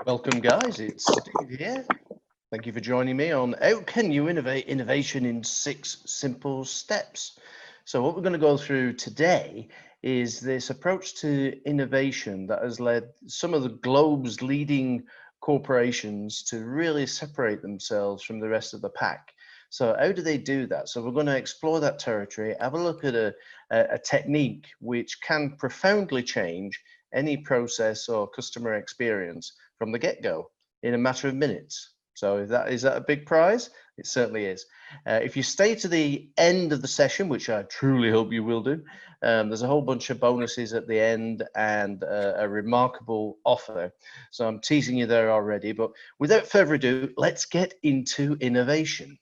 Welcome, guys. It's Steve here. Thank you for joining me on How Can You Innovate Innovation in 6 Simple Steps. So, what we're going to go through today is this approach to innovation that has led some of the globe's leading corporations to really separate themselves from the rest of the pack. So, how do they do that? So, we're going to explore that territory, have a look at a technique which can profoundly change any process or customer experience from the get-go in a matter of minutes. So is that a big prize? It certainly is. If you stay to the end of the session, which I truly hope you will do, there's a whole bunch of bonuses at the end and a remarkable offer. So I'm teasing you there already, but without further ado, let's get into innovation.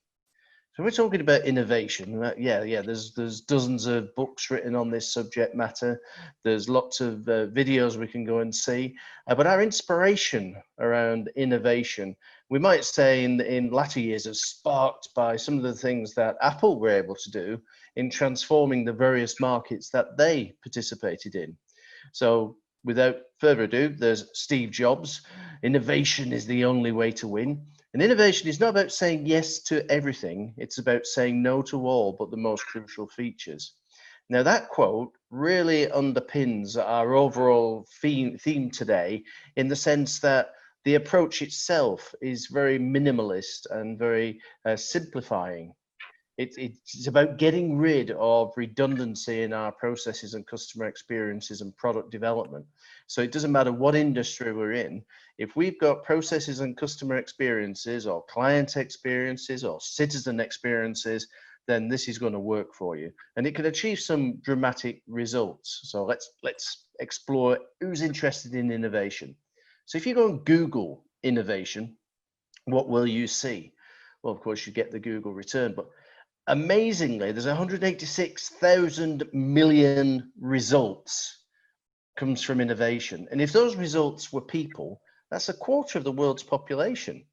So we're talking about innovation. There's dozens of books written on this subject matter. There's lots of videos we can go and see. But our inspiration around innovation, we might say in latter years, is sparked by some of the things that Apple were able to do in transforming the various markets that they participated in. So without further ado, there's Steve Jobs. Innovation is the only way to win. And innovation is not about saying yes to everything. It's about saying no to all but the most crucial features. Now, that quote really underpins our overall theme today in the sense that the approach itself is very minimalist and very simplifying. It's about getting rid of redundancy in our processes and customer experiences and product development. So it doesn't matter what industry we're in, if we've got processes and customer experiences or client experiences or citizen experiences, then this is going to work for you. And it can achieve some dramatic results. So let's explore who's interested in innovation. So if you go and Google innovation, what will you see? Well, of course, you get the Google return, but amazingly, there's 186,000 million results comes from innovation. And if those results were people, that's a quarter of the world's population.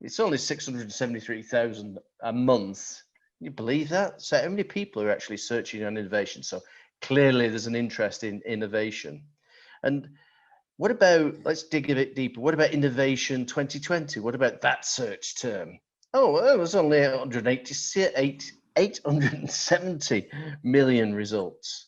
It's only 673,000 a month. Can you believe that? So how many people are actually searching on innovation? So clearly there's an interest in innovation. And what about, let's dig a bit deeper. What about Innovation 2020? What about that search term? Oh, well, it was only 870 million results.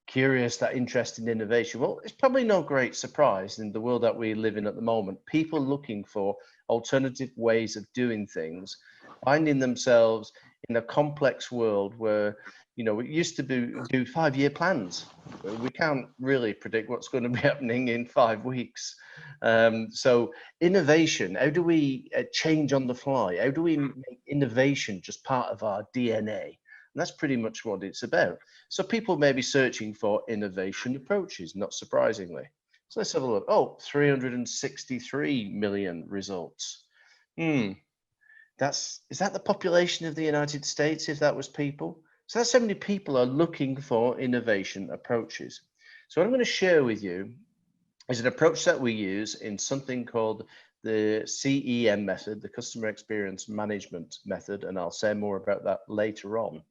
Curious, that interest in innovation. Well, it's probably no great surprise in the world that we live in at the moment. People looking for alternative ways of doing things, finding themselves in a complex world where, we used to do 5-year plans. We can't really predict what's going to be happening in 5 weeks. So innovation, how do we change on the fly? How do we make innovation just part of our DNA? And that's pretty much what it's about. So people may be searching for innovation approaches, not surprisingly. So let's have a look. Oh, 363 million results. Is that the population of the United States if that was people? So that's how many people are looking for innovation approaches. So what I'm going to share with you is an approach that we use in something called the CEM method, the Customer Experience Management method, and I'll say more about that later on.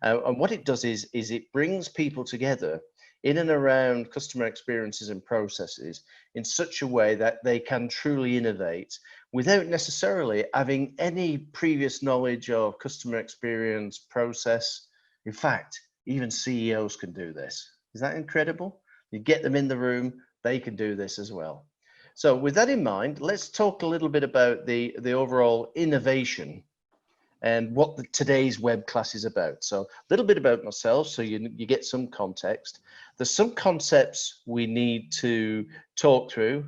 And what it does is it brings people together in and around customer experiences and processes in such a way that they can truly innovate without necessarily having any previous knowledge of customer experience process. In fact, even CEOs can do this. Is that incredible? You get them in the room, they can do this as well. So with that in mind, let's talk a little bit about the overall innovation and what today's web class is about. So a little bit about myself, so you get some context. There's some concepts we need to talk through,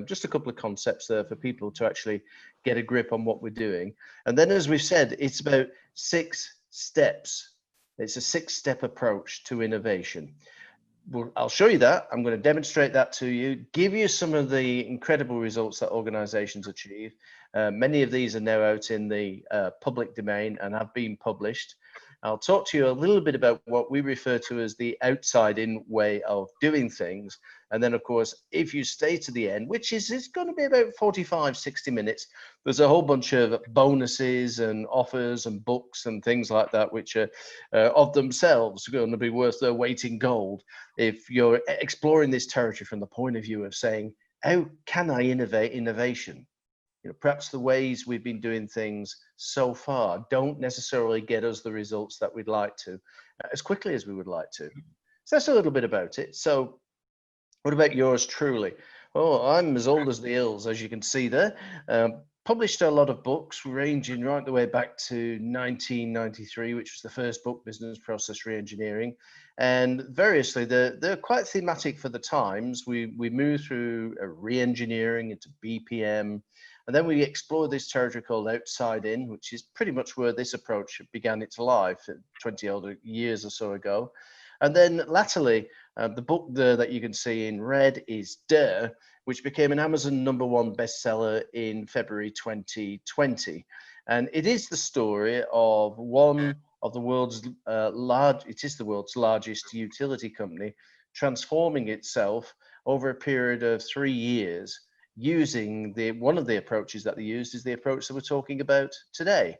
just a couple of concepts there for people to actually get a grip on what we're doing. And then, as we've said, it's about 6 steps. It's a 6-step approach to innovation. I'll show you that. I'm going to demonstrate that to you, give you some of the incredible results that organizations achieve. Many of these are now out in the public domain and have been published. I'll talk to you a little bit about what we refer to as the outside-in way of doing things. And then, of course, if you stay to the end, which is it's going to be about 45, 60 minutes, there's a whole bunch of bonuses and offers and books and things like that, which are of themselves going to be worth their weight in gold if you're exploring this territory from the point of view of saying, how can I innovate innovation? Perhaps the ways we've been doing things so far don't necessarily get us the results that we'd like to as quickly as we would like to. So that's a little bit about it. So what about yours truly? Oh, I'm as old as the hills, as you can see there. Published a lot of books ranging right the way back to 1993, which was the first book, Business Process Reengineering. And variously, they're quite thematic for the times. We moved through re-engineering into BPM, and then we explored this territory called outside in, which is pretty much where this approach began its life 20 odd years or so ago. And then latterly, the book there that you can see in red is Dare, which became an Amazon #1 bestseller in February 2020. And it is the story of one of the world's it is the world's largest utility company transforming itself over a period of 3 years using one of the approaches that they used is the approach that we're talking about today.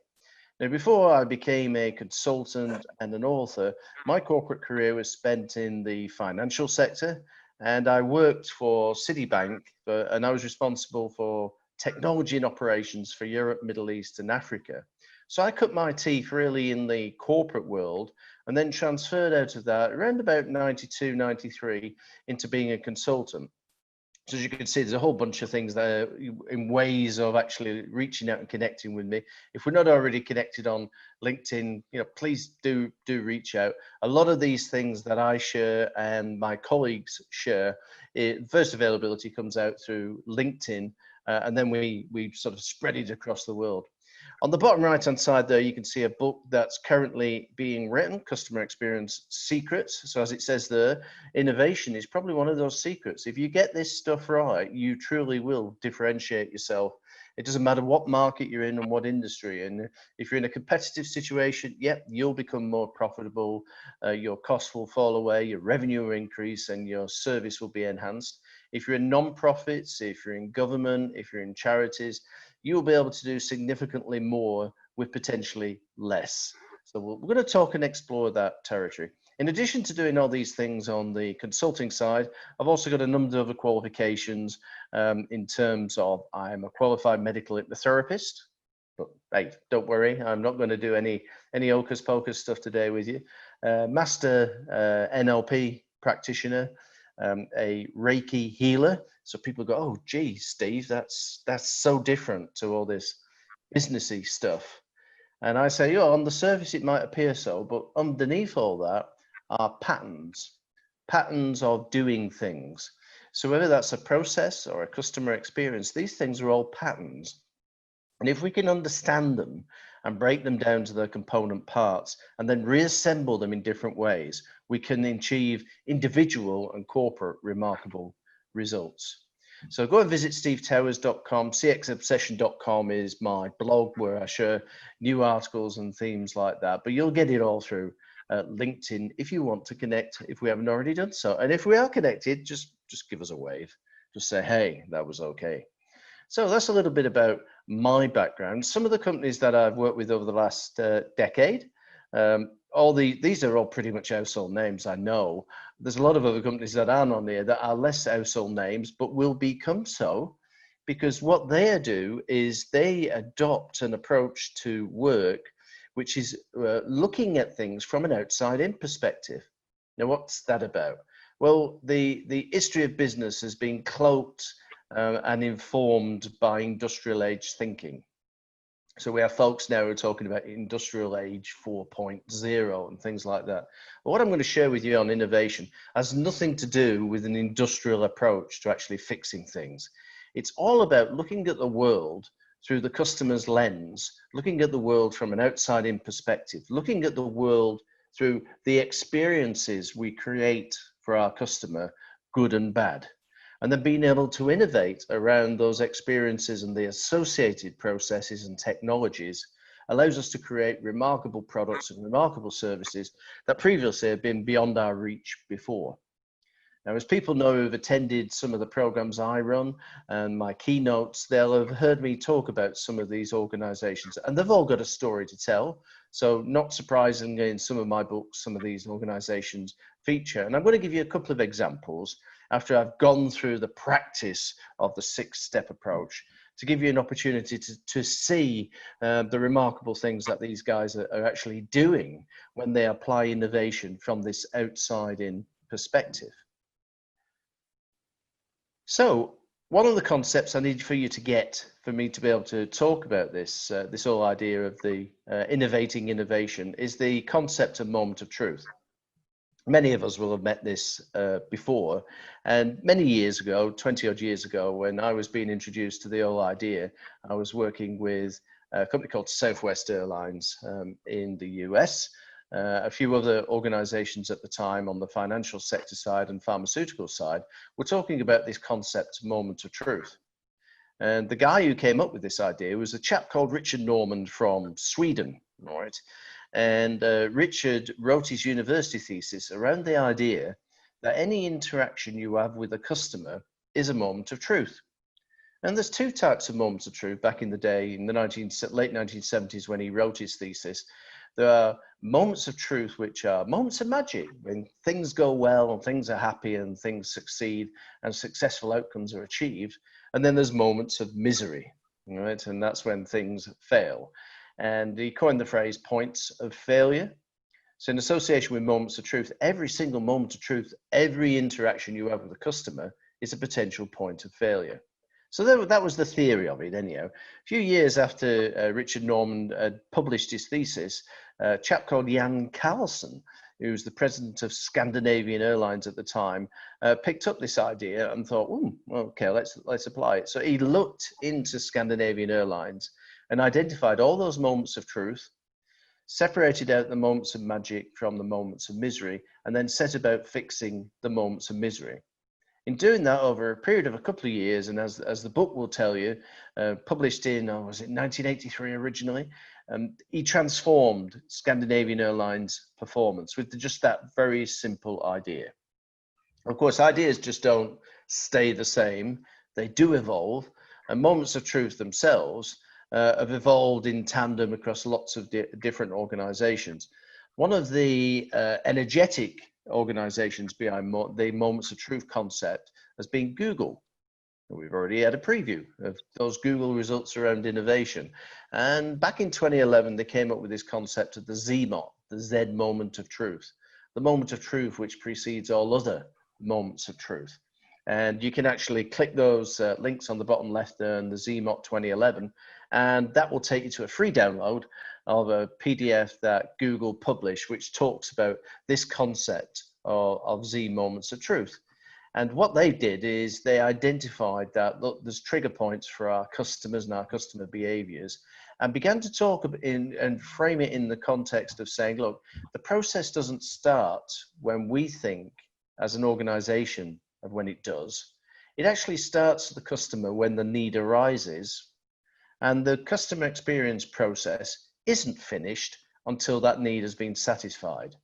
Now, before I became a consultant and an author, my corporate career was spent in the financial sector, and I worked for Citibank, and I was responsible for technology and operations for Europe, Middle East, and Africa. So I cut my teeth really in the corporate world and then transferred out of that around about 92, 93 into being a consultant. So as you can see, there's a whole bunch of things there in ways of actually reaching out and connecting with me. If we're not already connected on LinkedIn, please do reach out. A lot of these things that I share and my colleagues share, first availability comes out through LinkedIn, and then we sort of spread it across the world. On the bottom right hand side there, you can see a book that's currently being written, Customer Experience Secrets. So as it says there, innovation is probably one of those secrets. If you get this stuff right, you truly will differentiate yourself. It doesn't matter what market you're in and what industry. And if you're in a competitive situation, yep, you'll become more profitable. Your costs will fall away, your revenue will increase, and your service will be enhanced. If you're in non-profits, if you're in government, if you're in charities, you'll be able to do significantly more with potentially less. So we're going to talk and explore that territory. In addition to doing all these things on the consulting side, I've also got a number of other qualifications in terms of I'm a qualified medical hypnotherapist. But hey, don't worry, I'm not going to do any hocus pocus stuff today with you. Master NLP practitioner, a Reiki healer. So people go, oh, gee, Steve, that's so different to all this businessy stuff. And I say, on the surface, it might appear so, but underneath all that are patterns of doing things. So whether that's a process or a customer experience, these things are all patterns. And if we can understand them and break them down to their component parts and then reassemble them in different ways, we can achieve individual and corporate remarkable results. So go and visit stevetowers.com. cxobsession.com is my blog where I share new articles and themes like that, but you'll get it all through LinkedIn if you want to connect, if we haven't already done so. And if we are connected, just give us a wave. Just say, hey, that was okay. So that's a little bit about my background. Some of the companies that I've worked with over the last decade, these are all pretty much household names, I know. There's a lot of other companies that aren't on here that are less household names, but will become so, because what they do is they adopt an approach to work, which is looking at things from an outside-in perspective. Now, what's that about? Well, the history of business has been cloaked and informed by industrial age thinking. So we have folks now who are talking about industrial age 4.0 and things like that. But what I'm going to share with you on innovation has nothing to do with an industrial approach to actually fixing things. It's all about looking at the world through the customer's lens, looking at the world from an outside-in perspective, looking at the world through the experiences we create for our customer, good and bad. And then being able to innovate around those experiences and the associated processes and technologies allows us to create remarkable products and remarkable services that previously have been beyond our reach before. Now, as people know who've attended some of the programs I run and my keynotes, they'll have heard me talk about some of these organizations, and they've all got a story to tell. So not surprisingly, in some of my books, some of these organizations feature. And I'm going to give you a couple of examples. after I've gone through the practice of the 6-step approach, to give you an opportunity to see the remarkable things that these guys are actually doing when they apply innovation from this outside-in perspective. So one of the concepts I need for you to get, for me to be able to talk about this, this whole idea of the innovating innovation, is the concept of moment of truth. Many of us will have met this before, and many years ago, 20 odd years ago, when I was being introduced to the whole idea, I was working with a company called Southwest Airlines in the US, a few other organizations at the time on the financial sector side and pharmaceutical side were talking about this concept, moment of truth. And the guy who came up with this idea was a chap called Richard Norman from Sweden, right? And Richard wrote his university thesis around the idea that any interaction you have with a customer is a moment of truth. And there's two types of moments of truth back in the day, in the late 1970s when he wrote his thesis. There are moments of truth which are moments of magic, when things go well and things are happy and things succeed and successful outcomes are achieved. And then there's moments of misery, right? And that's when things fail. And he coined the phrase points of failure. So in association with moments of truth, every single moment of truth, every interaction you have with a customer is a potential point of failure. So that was the theory of it anyhow. A few years after Richard Norman had published his thesis, a chap called Jan Carlson, who was the president of Scandinavian Airlines at the time, picked up this idea and thought, well, okay, let's apply it. So he looked into Scandinavian Airlines and identified all those moments of truth, separated out the moments of magic from the moments of misery, and then set about fixing the moments of misery. In doing that over a period of a couple of years, and as the book will tell you, published in, was it 1983 originally, he transformed Scandinavian Airlines performance with just that very simple idea. Of course, ideas just don't stay the same. They do evolve, and moments of truth themselves have evolved in tandem across lots of different organizations. One of the energetic organizations behind the moments of truth concept has been Google. We've already had a preview of those Google results around innovation. And back in 2011, they came up with this concept of the ZMOT, the Z moment of truth, the moment of truth which precedes all other moments of truth. And you can actually click those links on the bottom left there in the ZMOT 2011, and that will take you to a free download of a PDF that Google published, which talks about this concept of Z moments of truth. And what they did is they identified that, look, there's trigger points for our customers and our customer behaviors, and began to talk and frame it in the context of saying, look, the process doesn't start when we think as an organization of when it does. It actually starts the customer when the need arises, and the customer experience process isn't finished until that need has been satisfied.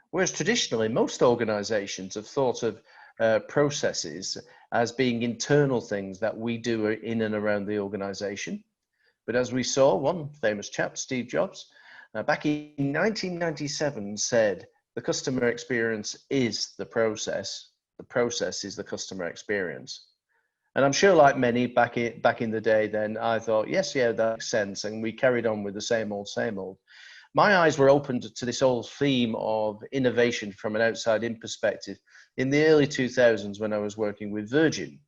Whereas traditionally, most organizations have thought of processes as being internal things that we do in and around the organization. But as we saw, one famous chap, Steve Jobs, back in 1997 said, the customer experience is the process is the customer experience. And I'm sure like many back in the day then, I thought, yes, yeah, that makes sense. And we carried on with the same old, same old. My eyes were opened to this whole theme of innovation from an outside-in perspective in the early 2000s when I was working with Virgin.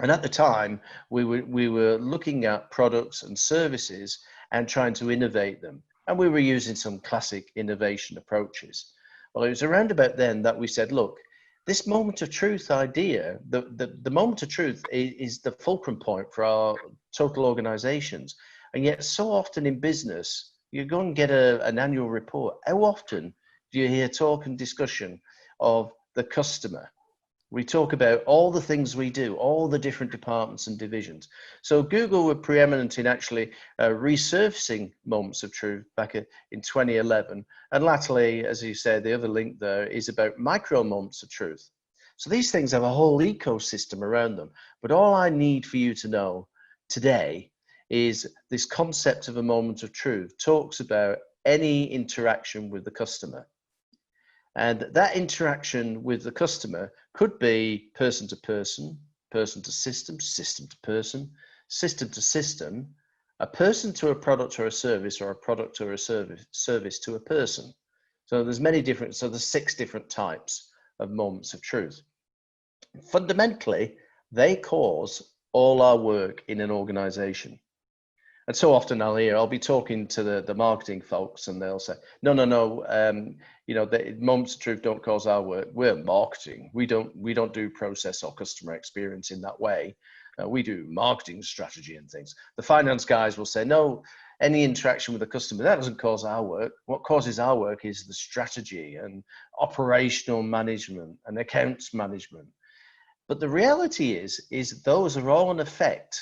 And at the time, we were looking at products and services and trying to innovate them. And we were using some classic innovation approaches. Well, it was around about then that we said, look, this moment of truth idea, the moment of truth is the fulcrum point for our total organizations. And yet so often in business, you go and get an annual report. How often do you hear talk and discussion of the customer? We talk about all the things we do, all the different departments and divisions. So Google were preeminent in actually resurfacing moments of truth back in 2011. And latterly, as you said, the other link there is about micro moments of truth. So these things have a whole ecosystem around them. But all I need for you to know today is this concept of a moment of truth talks about any interaction with the customer. And that interaction with the customer could be person to person, person to system, system to person, system to system, a person to a product or a service, or a product or a service to a person. So there's many different, so there's 6 different types of moments of truth. Fundamentally, they cause all our work in an organization. And so often I'll be talking to the marketing folks, and they'll say, no, the moments of truth don't cause our work. We're marketing. We don't do process or customer experience in that way. We do marketing strategy and things. The finance guys will say, no, any interaction with the customer, that doesn't cause our work. What causes our work is the strategy and operational management and accounts management. But the reality is those are all an effect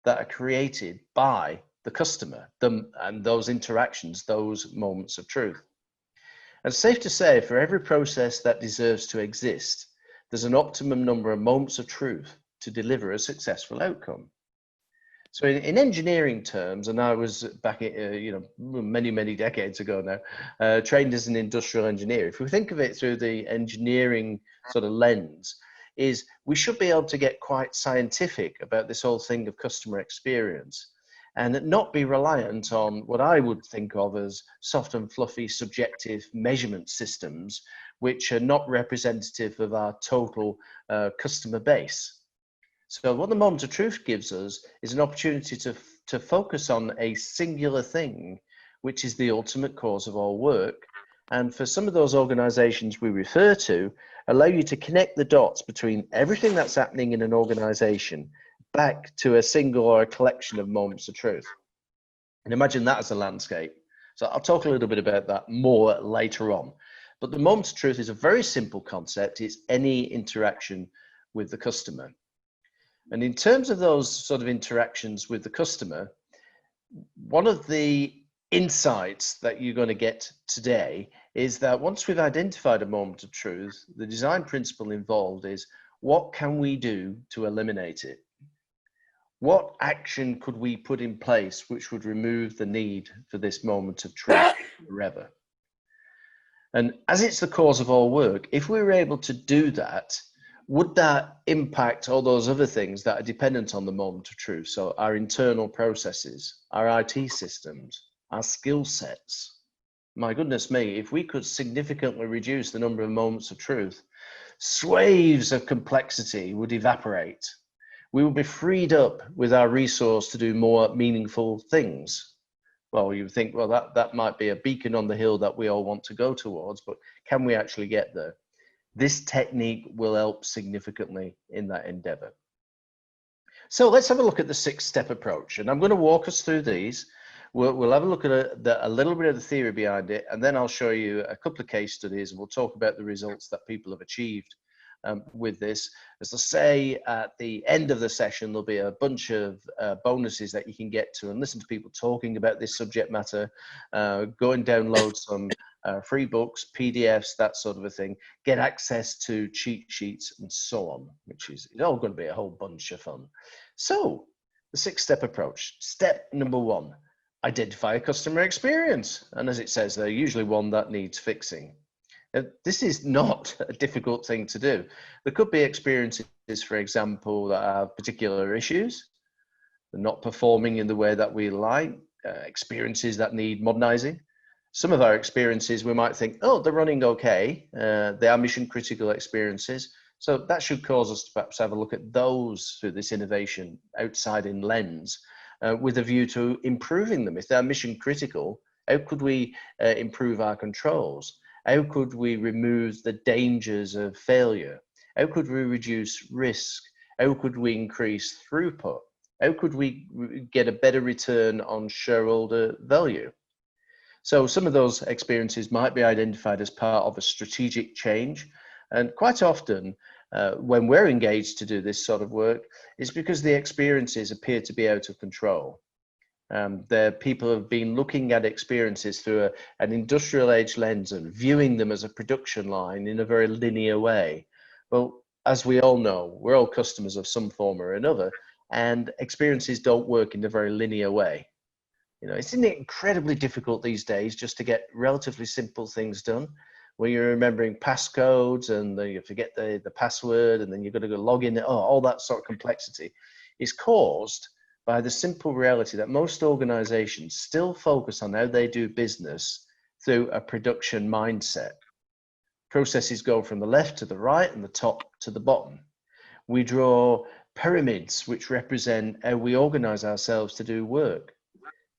that are created by the customer, and those interactions, those moments of truth. And it's safe to say, for every process that deserves to exist, there's an optimum number of moments of truth to deliver a successful outcome. So in engineering terms, and I was back many decades ago now, trained as an industrial engineer. If we think of it through the engineering sort of lens, is we should be able to get quite scientific about this whole thing of customer experience, and not be reliant on what I would think of as soft and fluffy subjective measurement systems, which are not representative of our total customer base. So what the moment of truth gives us is an opportunity to focus on a singular thing, which is the ultimate cause of all work. And for some of those organizations we refer to, allow you to connect the dots between everything that's happening in an organization back to a single or a collection of moments of truth. And imagine that as a landscape. So I'll talk a little bit about that more later on. But the moment of truth is a very simple concept. It's any interaction with the customer. And in terms of those sort of interactions with the customer, one of the insights that you're going to get today is that once we've identified a moment of truth, the design principle involved is, what can we do to eliminate it? What action could we put in place which would remove the need for this moment of truth forever? And as it's the cause of all work, if we were able to do that, would that impact all those other things that are dependent on the moment of truth? So our internal processes, our IT systems, our skill sets. My goodness me, if we could significantly reduce the number of moments of truth, swathes of complexity would evaporate. We would be freed up with our resource to do more meaningful things. Well, you think, well, that might be a beacon on the hill that we all want to go towards, but can we actually get there? This technique will help significantly in that endeavor. So let's have a look at the 6-step approach, and I'm going to walk us through these. We'll have a look at a little bit of the theory behind it, and then I'll show you a couple of case studies, and we'll talk about the results that people have achieved with this. As I say, at the end of the session, there'll be a bunch of bonuses that you can get to and listen to people talking about this subject matter, go and download some free books, PDFs, that sort of a thing, get access to cheat sheets and so on, which is all going to be a whole bunch of fun. So the 6-step approach. Step number 1, identify a customer experience. And as it says, they're usually one that needs fixing. This is not a difficult thing to do. There could be experiences, for example, that have particular issues. They're not performing in the way that we like, experiences that need modernizing. Some of our experiences, we might think, oh, they're running okay. They are mission critical experiences. So that should cause us to perhaps have a look at those through this innovation outside in lens with a view to improving them. If they're mission critical, how could we improve our controls? How could we remove the dangers of failure? How could we reduce risk? How could we increase throughput? How could we get a better return on shareholder value? So some of those experiences might be identified as part of a strategic change. And quite often, when we're engaged to do this sort of work, it's because the experiences appear to be out of control. The people have been looking at experiences through an industrial age lens and viewing them as a production line in a very linear way. Well, as we all know, we're all customers of some form or another, and experiences don't work in a very linear way. You know, isn't it incredibly difficult these days just to get relatively simple things done? where you're remembering passcodes and then you forget the password and then you've got to go log in, all that sort of complexity is caused by the simple reality that most organizations still focus on how they do business through a production mindset. Processes go from the left to the right and the top to the bottom. We draw pyramids which represent how we organize ourselves to do work.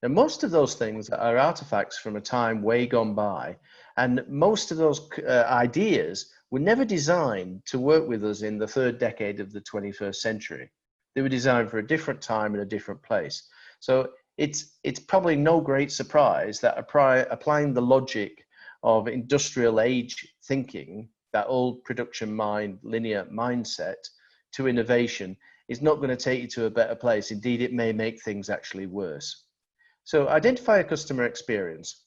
And most of those things are artifacts from a time way gone by. And most of those ideas were never designed to work with us in the third decade of the 21st century. They were designed for a different time and a different place. So it's probably no great surprise that applying the logic of industrial age thinking, that old production mind, linear mindset, to innovation is not going to take you to a better place. Indeed, it may make things actually worse. So identify a customer experience.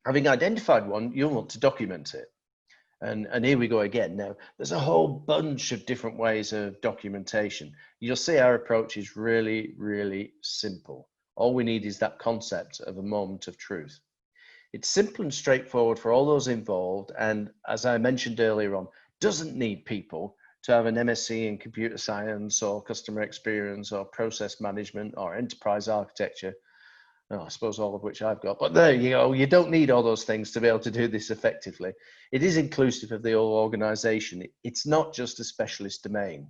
Having identified one, you'll want to document it. And here we go again. Now, there's a whole bunch of different ways of documentation. You'll see our approach is really, really simple. All we need is that concept of a moment of truth. It's simple and straightforward for all those involved. And as I mentioned earlier on, doesn't need people to have an MSc in computer science or customer experience or process management or enterprise architecture. I suppose all of which I've got, but there you go. You don't need all those things to be able to do this effectively. It is inclusive of the whole organization. It's not just a specialist domain.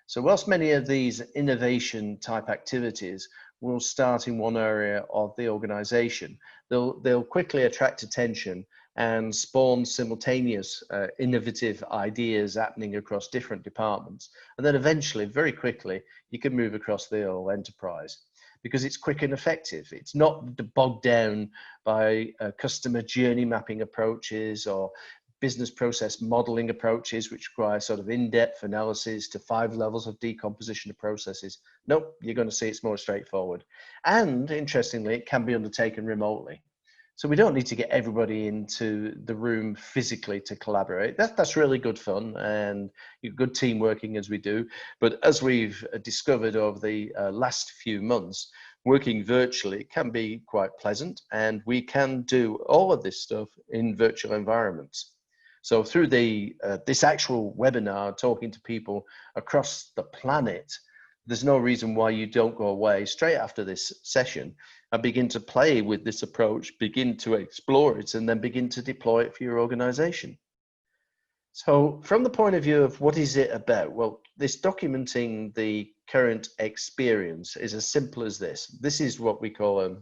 So whilst many of these innovation type activities will start in one area of the organization, they'll quickly attract attention and spawn simultaneous innovative ideas happening across different departments. And then eventually, very quickly, you can move across the whole enterprise, because it's quick and effective. It's not bogged down by customer journey mapping approaches or business process modeling approaches, which require sort of in-depth analysis to 5 levels of decomposition of processes. Nope, you're going to see it's more straightforward. And interestingly, it can be undertaken remotely. So we don't need to get everybody into the room physically to collaborate. That's really good fun and good team working as we do. But as we've discovered over the last few months, working virtually can be quite pleasant, and we can do all of this stuff in virtual environments. So through this actual webinar, talking to people across the planet, there's no reason why you don't go away straight after this session and begin to play with this approach, begin to explore it, and then begin to deploy it for your organization. So from the point of view of what is it about? Well, this documenting the current experience is as simple as this. This is what we call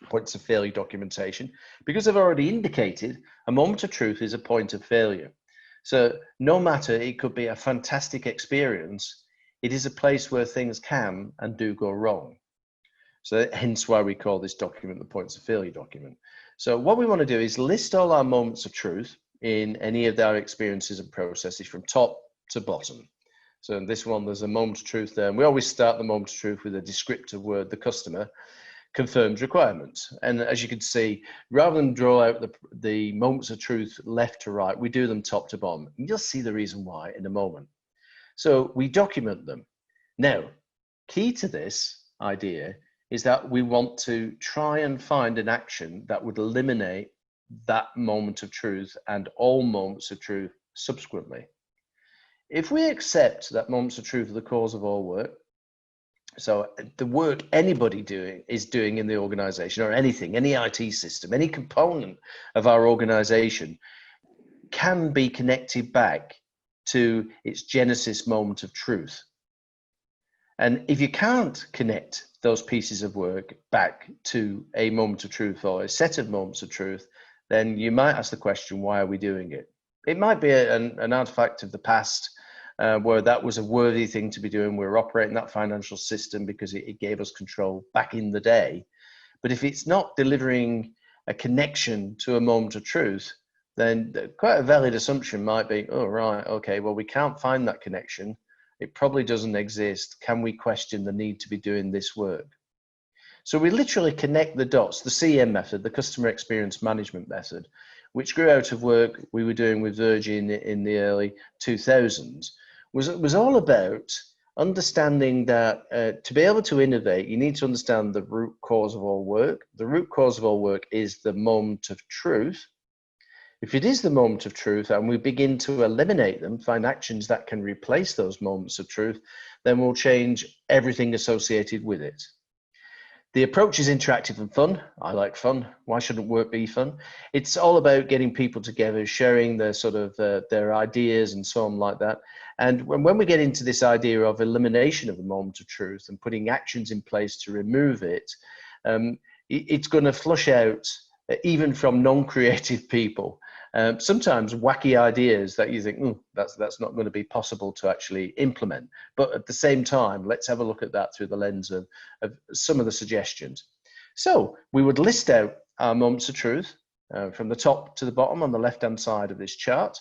points of failure documentation, because I've already indicated a moment of truth is a point of failure. So no matter, it could be a fantastic experience, it is a place where things can and do go wrong. So hence why we call this document the points of failure document. So what we want to do is list all our moments of truth in any of our experiences and processes from top to bottom. So in this one, there's a moment of truth there. And we always start the moment of truth with a descriptive word, the customer confirmed requirements. And as you can see, rather than draw out the moments of truth left to right, we do them top to bottom. And you'll see the reason why in a moment. So we document them. Now, key to this idea is that we want to try and find an action that would eliminate that moment of truth and all moments of truth subsequently. If we accept that moments of truth are the cause of all work, so the work anybody is doing in the organization, or anything, any IT system, any component of our organization can be connected back to its genesis moment of truth. And if you can't connect those pieces of work back to a moment of truth or a set of moments of truth, then you might ask the question, why are we doing it? It might be an artifact of the past where that was a worthy thing to be doing. We were operating that financial system because it gave us control back in the day. But if it's not delivering a connection to a moment of truth, then quite a valid assumption might be, oh, right, okay, well, we can't find that connection. It probably doesn't exist. Can we question the need to be doing this work? So we literally connect the dots. The CM method, the customer experience management method, which grew out of work we were doing with Virgin in the early 2000s, was all about understanding that to be able to innovate, you need to understand the root cause of all work. The root cause of all work is the moment of truth. If it is the moment of truth and we begin to eliminate them, find actions that can replace those moments of truth, then we'll change everything associated with it. The approach is interactive and fun. I like fun. Why shouldn't work be fun? It's all about getting people together, sharing their sort of their ideas and so on like that. And when we get into this idea of elimination of the moment of truth and putting actions in place to remove it, it's going to flush out even from non-creative people. Sometimes wacky ideas that you think that's not going to be possible to actually implement. But at the same time, let's have a look at that through the lens of some of the suggestions. So we would list out our moments of truth from the top to the bottom on the left-hand side of this chart.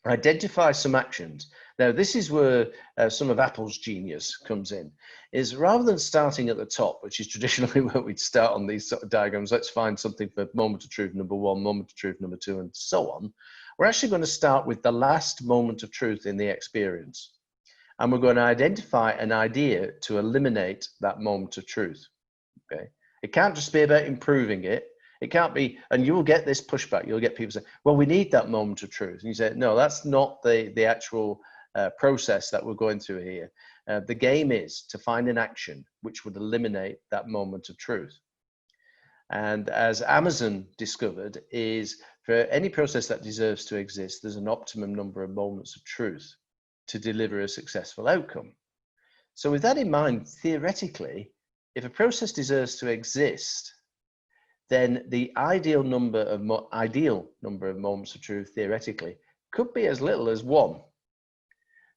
Identify some actions. Now, this is where some of Apple's genius comes in, is rather than starting at the top, which is traditionally where we'd start on these sort of diagrams, let's find something for moment of truth number 1, moment of truth number 2, and so on. We're actually going to start with the last moment of truth in the experience. And we're going to identify an idea to eliminate that moment of truth. Okay. It can't just be about improving it. It can't be, and you will get this pushback. You'll get people say, well, we need that moment of truth. And you say, no, that's not the actual process that we're going through here. The game is to find an action which would eliminate that moment of truth. And as Amazon discovered, is for any process that deserves to exist, there's an optimum number of moments of truth to deliver a successful outcome. So with that in mind, theoretically, if a process deserves to exist, then the ideal number of moments of truth theoretically could be as little as 1.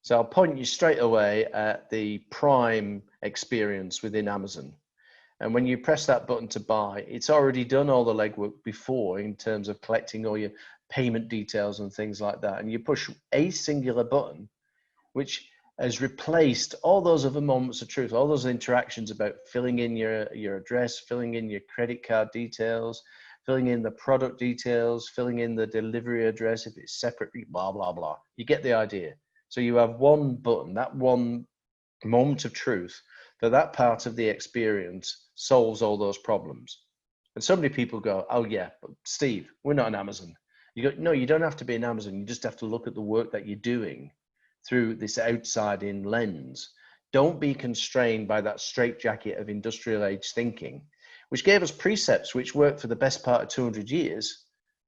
So I'll point you straight away at the Prime experience within Amazon. And when you press that button to buy, it's already done all the legwork before in terms of collecting all your payment details and things like that. And you push a singular button, which has replaced all those other moments of truth, all those interactions about filling in your address, filling in your credit card details, filling in the product details, filling in the delivery address, if it's separately, blah, blah, blah. You get the idea. So you have one button, that one moment of truth, that part of the experience solves all those problems. And so many people go, oh yeah, but Steve, we're not an Amazon. You go, no, you don't have to be an Amazon. You just have to look at the work that you're doing through this outside-in lens. Don't be constrained by that straitjacket of industrial age thinking, which gave us precepts which worked for the best part of 200 years,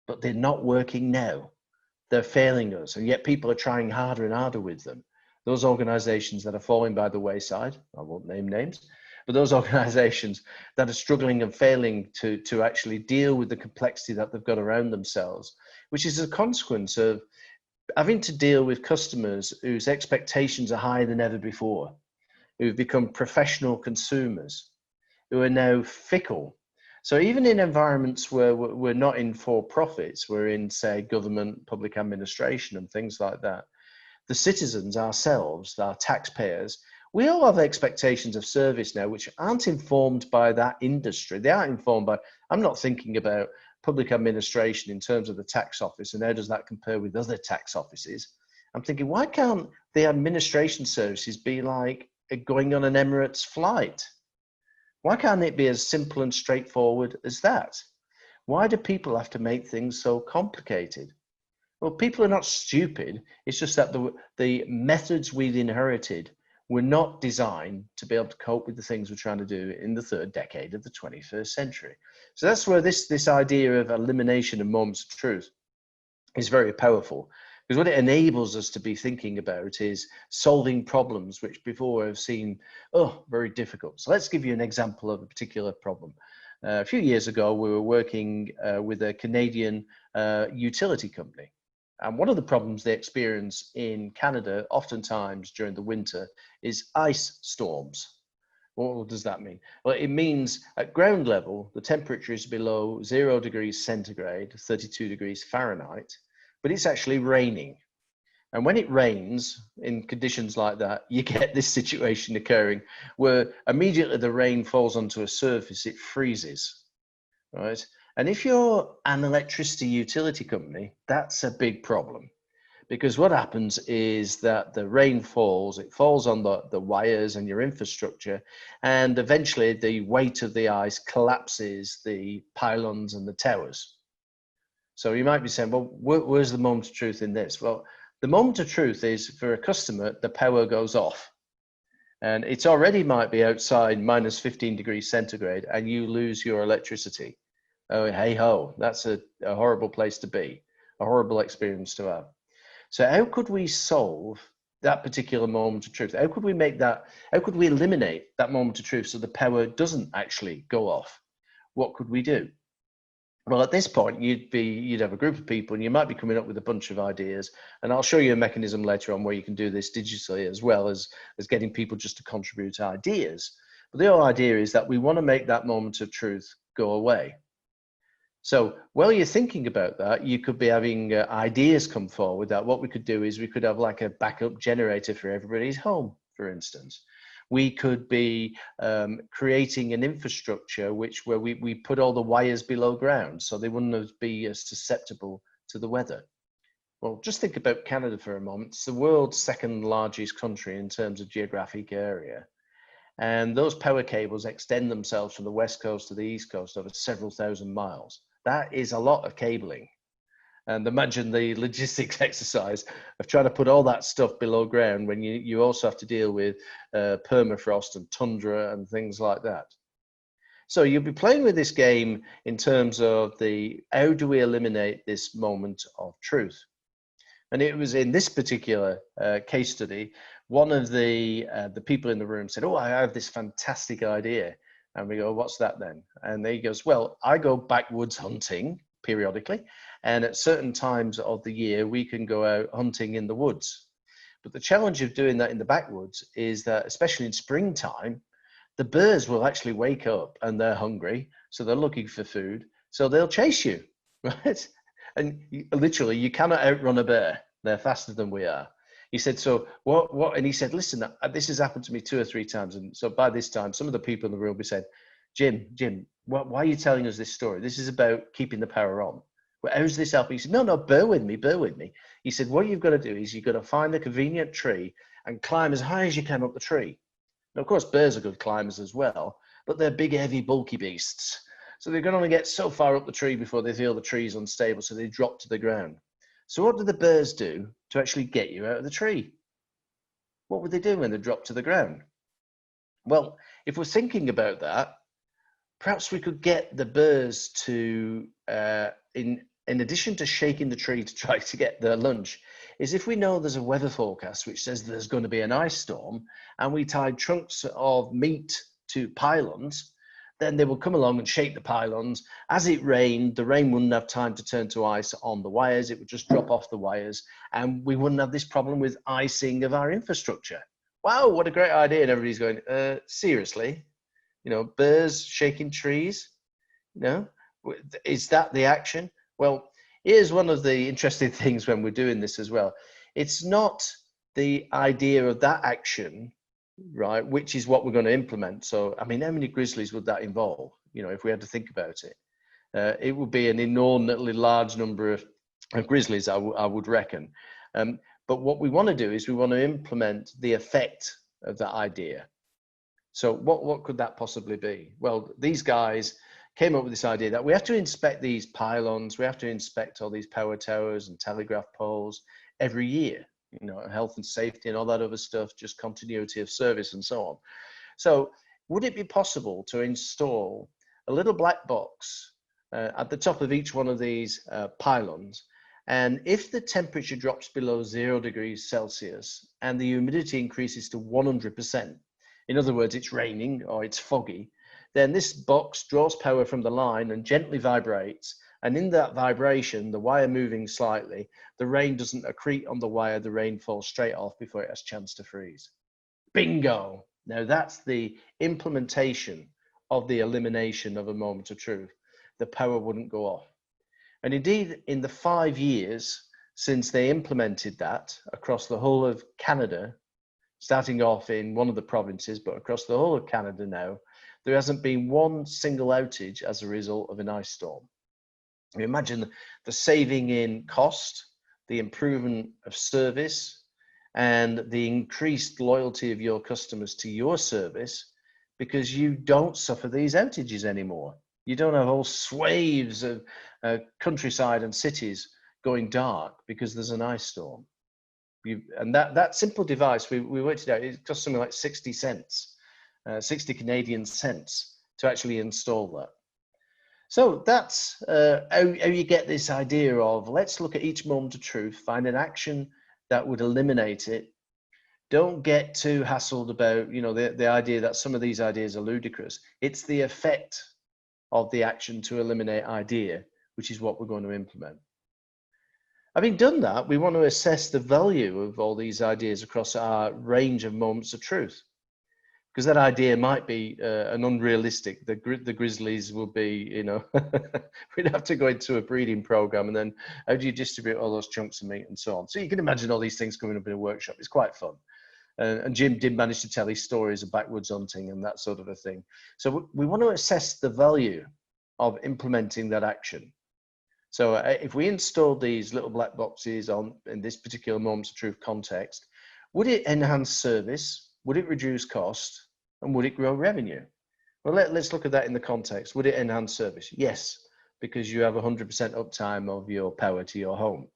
but they're not working now. They're failing us, and yet people are trying harder and harder with them. Those organizations that are falling by the wayside, I won't name names, but those organizations that are struggling and failing to actually deal with the complexity that they've got around themselves, which is a consequence of having to deal with customers whose expectations are higher than ever before, who've become professional consumers, who are now fickle. So even in environments where we're not in for-profits, we're in, say, government, public administration and things like that, the citizens ourselves, our taxpayers, we all have expectations of service now which aren't informed by that industry. They aren't informed by, I'm not thinking about public administration in terms of the tax office and how does that compare with other tax offices. I'm thinking, why can't the administration services be like going on an Emirates flight? Why can't it be as simple and straightforward as that? Why do people have to make things so complicated? Well, people are not stupid. It's just that the methods we've inherited were not designed to be able to cope with the things we're trying to do in the third decade of the 21st century. So that's where this idea of elimination of moments of truth is very powerful, because what it enables us to be thinking about is solving problems which before have seemed, very difficult. So let's give you an example of a particular problem. A few years ago, we were working with a Canadian utility company. And one of the problems they experience in Canada, oftentimes during the winter, is ice storms. What does that mean? Well, it means at ground level, the temperature is below 0 degrees centigrade, 32 degrees Fahrenheit, but it's actually raining. And when it rains in conditions like that, you get this situation occurring where immediately the rain falls onto a surface, it freezes, right? And if you're an electricity utility company, that's a big problem, because what happens is that the rain falls, it falls on the wires and your infrastructure, and eventually the weight of the ice collapses the pylons and the towers. So you might be saying, well, where's the moment of truth in this? Well, the moment of truth is for a customer, the power goes off. And it's already might be outside minus 15 degrees centigrade and you lose your electricity. Oh, hey ho, that's a horrible place to be, a horrible experience to have. So how could we solve that particular moment of truth? How could we make that, how could we eliminate that moment of truth so the power doesn't actually go off? What could we do? Well, at this point, you'd have a group of people and you might be coming up with a bunch of ideas. And I'll show you a mechanism later on where you can do this digitally as well as getting people just to contribute ideas. But the whole idea is that we want to make that moment of truth go away. So while you're thinking about that, you could be having ideas come forward that what we could do is we could have like a backup generator for everybody's home, for instance. We could be creating an infrastructure where we put all the wires below ground so they wouldn't be as susceptible to the weather. Well, just think about Canada for a moment. It's the world's second largest country in terms of geographic area. And those power cables extend themselves from the west coast to the east coast over several thousand miles. That is a lot of cabling. And imagine the logistics exercise of trying to put all that stuff below ground when you also have to deal with permafrost and tundra and things like that. So you'll be playing with this game in terms of how do we eliminate this moment of truth? And it was in this particular case study, one of the people in the room said, oh, I have this fantastic idea. And we go, what's that then? And he goes, well, I go backwoods hunting periodically. And at certain times of the year, we can go out hunting in the woods. But the challenge of doing that in the backwoods is that, especially in springtime, the birds will actually wake up and they're hungry. So they're looking for food. So they'll chase you, right? And literally, you cannot outrun a bear. They're faster than we are. He said, so what? And he said, listen, this has happened to me 2 or 3 times. And so by this time, some of the people in the room will be saying, Jim, why are you telling us this story? This is about keeping the power on. Well, how's this helping? He said, no, bear with me. He said, what you've got to do is you've got to find a convenient tree and climb as high as you can up the tree. Now, of course, bears are good climbers as well, but they're big, heavy, bulky beasts. So they're going to only get so far up the tree before they feel the tree's unstable, so they drop to the ground. So what do the bears do to actually get you out of the tree? What would they do when they drop to the ground? Well, if we're thinking about that, perhaps we could get the bears to, in addition to shaking the tree to try to get their lunch, is if we know there's a weather forecast which says there's going to be an ice storm and we tied trunks of meat to pylons, then they will come along and shake the pylons. As it rained, the rain wouldn't have time to turn to ice on the wires. It would just drop off the wires and we wouldn't have this problem with icing of our infrastructure. Wow, what a great idea. And everybody's going, seriously? You know, bears shaking trees? You know, is that the action? Well, here's one of the interesting things when we're doing this as well. It's not the idea of that action, right, which is what we're going to implement. So, I mean, how many grizzlies would that involve? You know, if we had to think about it, it would be an inordinately large number of grizzlies, I would reckon. But what we want to do is we want to implement the effect of that idea. So what could that possibly be? Well, these guys came up with this idea that we have to inspect these pylons, we have to inspect all these power towers and telegraph poles every year, you know, health and safety and all that other stuff, just continuity of service and so on. So would it be possible to install a little black box at the top of each one of these pylons? And if the temperature drops below 0 degrees Celsius and the humidity increases to 100%, in other words, it's raining or it's foggy, then this box draws power from the line and gently vibrates. And in that vibration, the wire moving slightly, the rain doesn't accrete on the wire, the rain falls straight off before it has a chance to freeze. Bingo! Now that's the implementation of the elimination of a moment of truth. The power wouldn't go off. And indeed, in the 5 years since they implemented that across the whole of Canada, starting off in one of the provinces, but across the whole of Canada now, there hasn't been one single outage as a result of an ice storm. Imagine the saving in cost, the improvement of service, and the increased loyalty of your customers to your service because you don't suffer these outages anymore. You don't have whole swathes of countryside and cities going dark because there's an ice storm. And that simple device, we worked it out, it cost something like 60 cents, 60 Canadian cents to actually install that. So that's how you get this idea of, let's look at each moment of truth, find an action that would eliminate it. Don't get too hassled about, the idea that some of these ideas are ludicrous. It's the effect of the action to eliminate idea, which is what we're going to implement. Having done that, we want to assess the value of all these ideas across our range of moments of truth. Because that idea might be an unrealistic. The grizzlies will be, we'd have to go into a breeding program, and then how do you distribute all those chunks of meat and so on. So you can imagine all these things coming up in a workshop. It's quite fun. And Jim did manage to tell his stories of backwoods hunting and that sort of a thing. So we want to assess the value of implementing that action. So if we installed these little black boxes in this particular moments of truth context, would it enhance service? Would it reduce cost? And would it grow revenue? Well, let's look at that in the context. Would it enhance service? Yes, because you have 100% uptime of your power to your home.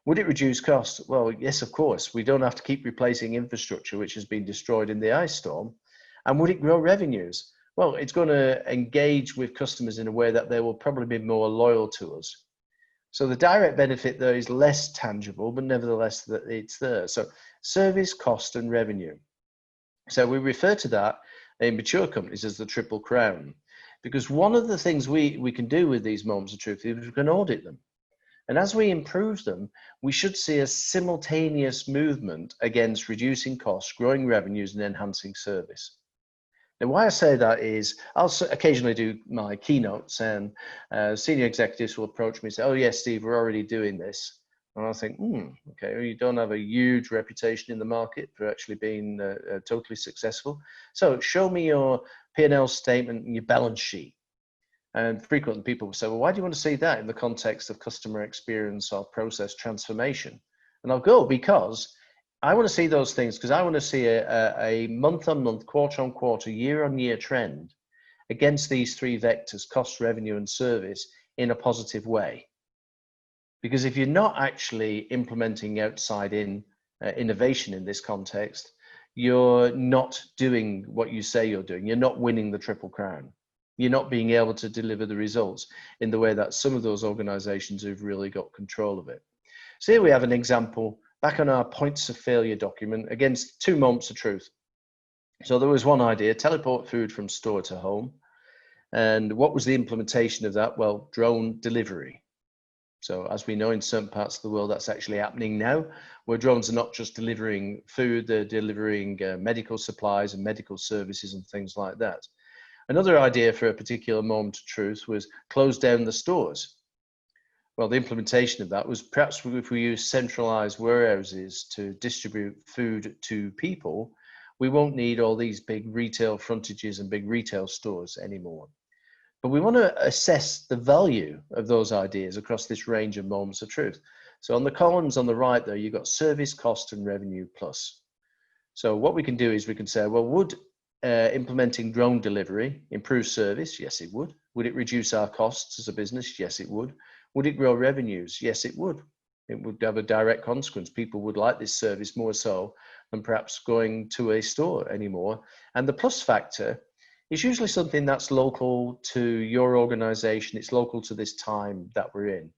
Would it reduce cost? Well, yes, of course. We don't have to keep replacing infrastructure which has been destroyed in the ice storm. And would it grow revenues? Well, it's going to engage with customers in a way that they will probably be more loyal to us. So the direct benefit there is less tangible, but nevertheless that it's there. So service, cost, and revenue. So we refer to that in mature companies as the triple crown, because one of the things we can do with these moments of truth is we can audit them. And as we improve them, we should see a simultaneous movement against reducing costs, growing revenues, and enhancing service. Now, why I say that is I'll occasionally do my keynotes, and senior executives will approach me and say, oh, yes, Steve, we're already doing this. And I think, okay, well, you don't have a huge reputation in the market for actually being totally successful. So show me your P&L statement and your balance sheet. And frequently people will say, well, why do you want to see that in the context of customer experience or process transformation? And I'll go, because I want to see those things, because I want to see a month-on-month, quarter-on-quarter, year-on-year trend against these three vectors, cost, revenue, and service, in a positive way. Because if you're not actually implementing outside-in innovation in this context, you're not doing what you say you're doing. You're not winning the Triple Crown. You're not being able to deliver the results in the way that some of those organizations who've really got control of it. So here we have an example back on our points of failure document against 2 moments of truth. So there was one idea, teleport food from store to home. And what was the implementation of that? Well, drone delivery. So as we know, in certain parts of the world, that's actually happening now, where drones are not just delivering food, they're delivering medical supplies and medical services and things like that. Another idea for a particular moment of truth was close down the stores. Well, the implementation of that was perhaps if we use centralized warehouses to distribute food to people, we won't need all these big retail frontages and big retail stores anymore. But we want to assess the value of those ideas across this range of moments of truth. So on the columns on the right there, you've got service, cost, and revenue plus. So what we can do is we can say, well, would implementing drone delivery improve service? Yes, it would. Would it reduce our costs as a business? Yes, it would. Would it grow revenues? Yes, it would. It would have a direct consequence. People would like this service more so than perhaps going to a store anymore. And the plus factor is usually something that's local to your organization. It's local to this time that we're in.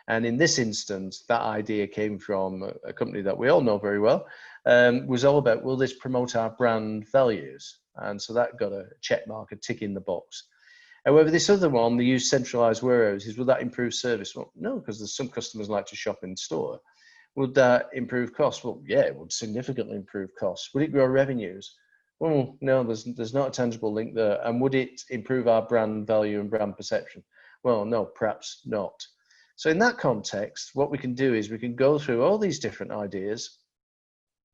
And in this instance, that idea came from a company that we all know very well, was all about, will this promote our brand values? And so that got a check mark, a tick in the box. However, this other one, they use centralized warehouses. Will that improve service? Well, no, because there's some customers like to shop in store. Would that improve costs? Well, yeah, it would significantly improve costs. Would it grow revenues? Well, no, there's not a tangible link there. And would it improve our brand value and brand perception? Well, no, perhaps not. So in that context, what we can do is we can go through all these different ideas,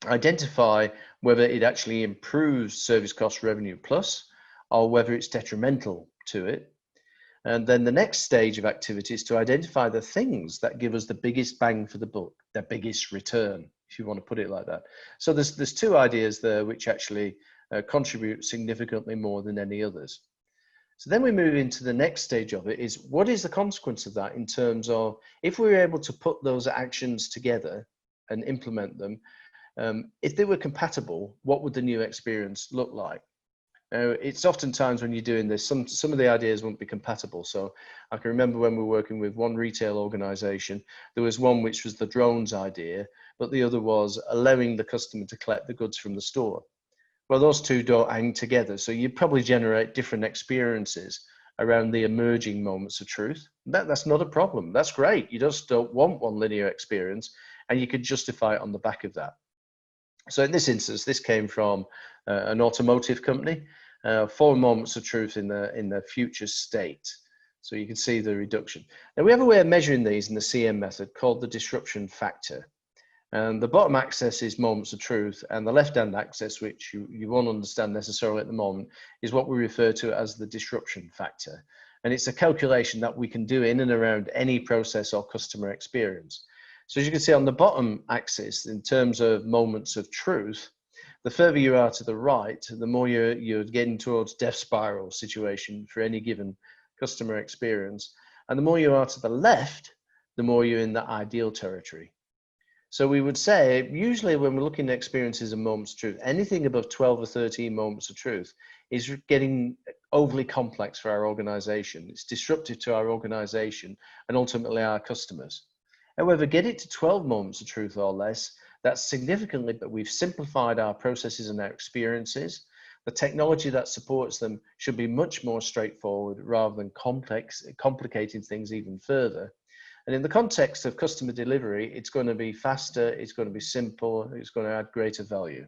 identify whether it actually improves service cost revenue plus, or whether it's detrimental to it. And then the next stage of activity is to identify the things that give us the biggest bang for the buck, the biggest return, if you want to put it like that. So there's 2 ideas there which actually contribute significantly more than any others. So then we move into the next stage of it is, what is the consequence of that in terms of, if we were able to put those actions together and implement them, if they were compatible, what would the new experience look like? It's oftentimes when you're doing this, some of the ideas won't be compatible. So I can remember when we were working with one retail organization, there was one which was the drones idea, but the other was allowing the customer to collect the goods from the store. Well, those two don't hang together. So you probably generate different experiences around the emerging moments of truth. That's not a problem. That's great. You just don't want one linear experience, and you could justify it on the back of that. So in this instance, this came from an automotive company, 4 moments of truth in the future state. So you can see the reduction. Now we have a way of measuring these in the CM method called the disruption factor. And the bottom axis is moments of truth, and the left-hand axis, which you won't understand necessarily at the moment, is what we refer to as the disruption factor. And it's a calculation that we can do in and around any process or customer experience. So as you can see on the bottom axis, in terms of moments of truth, the further you are to the right, the more you're getting towards death spiral situation for any given customer experience. And the more you are to the left, the more you're in the ideal territory. So we would say, usually when we're looking at experiences and moments of truth, anything above 12 or 13 moments of truth is getting overly complex for our organization. It's disruptive to our organization and ultimately our customers. However, get it to 12 moments of truth or less, that's significantly, but we've simplified our processes and our experiences. The technology that supports them should be much more straightforward rather than complicating things even further. And in the context of customer delivery, it's going to be faster, it's going to be simple, it's going to add greater value.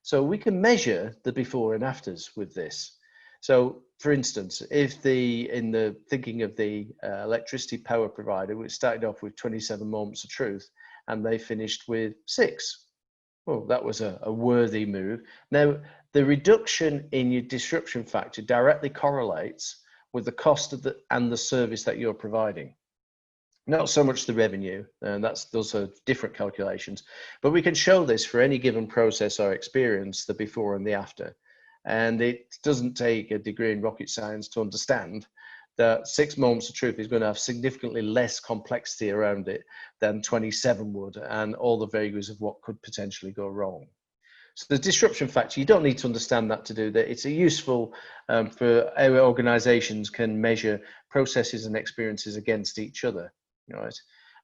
So we can measure the before and afters with this. So for instance, if in the thinking of the electricity power provider, we started off with 27 moments of truth and they finished with 6. Well, that was a worthy move. Now, the reduction in your disruption factor directly correlates with the cost of the service that you're providing. Not so much the revenue, and those are different calculations, but we can show this for any given process or experience, the before and the after. And it doesn't take a degree in rocket science to understand that 6 moments of truth is going to have significantly less complexity around it than 27 would, and all the vagaries of what could potentially go wrong. So the disruption factor, you don't need to understand that to do that. It's a useful for how organizations can measure processes and experiences against each other. Right.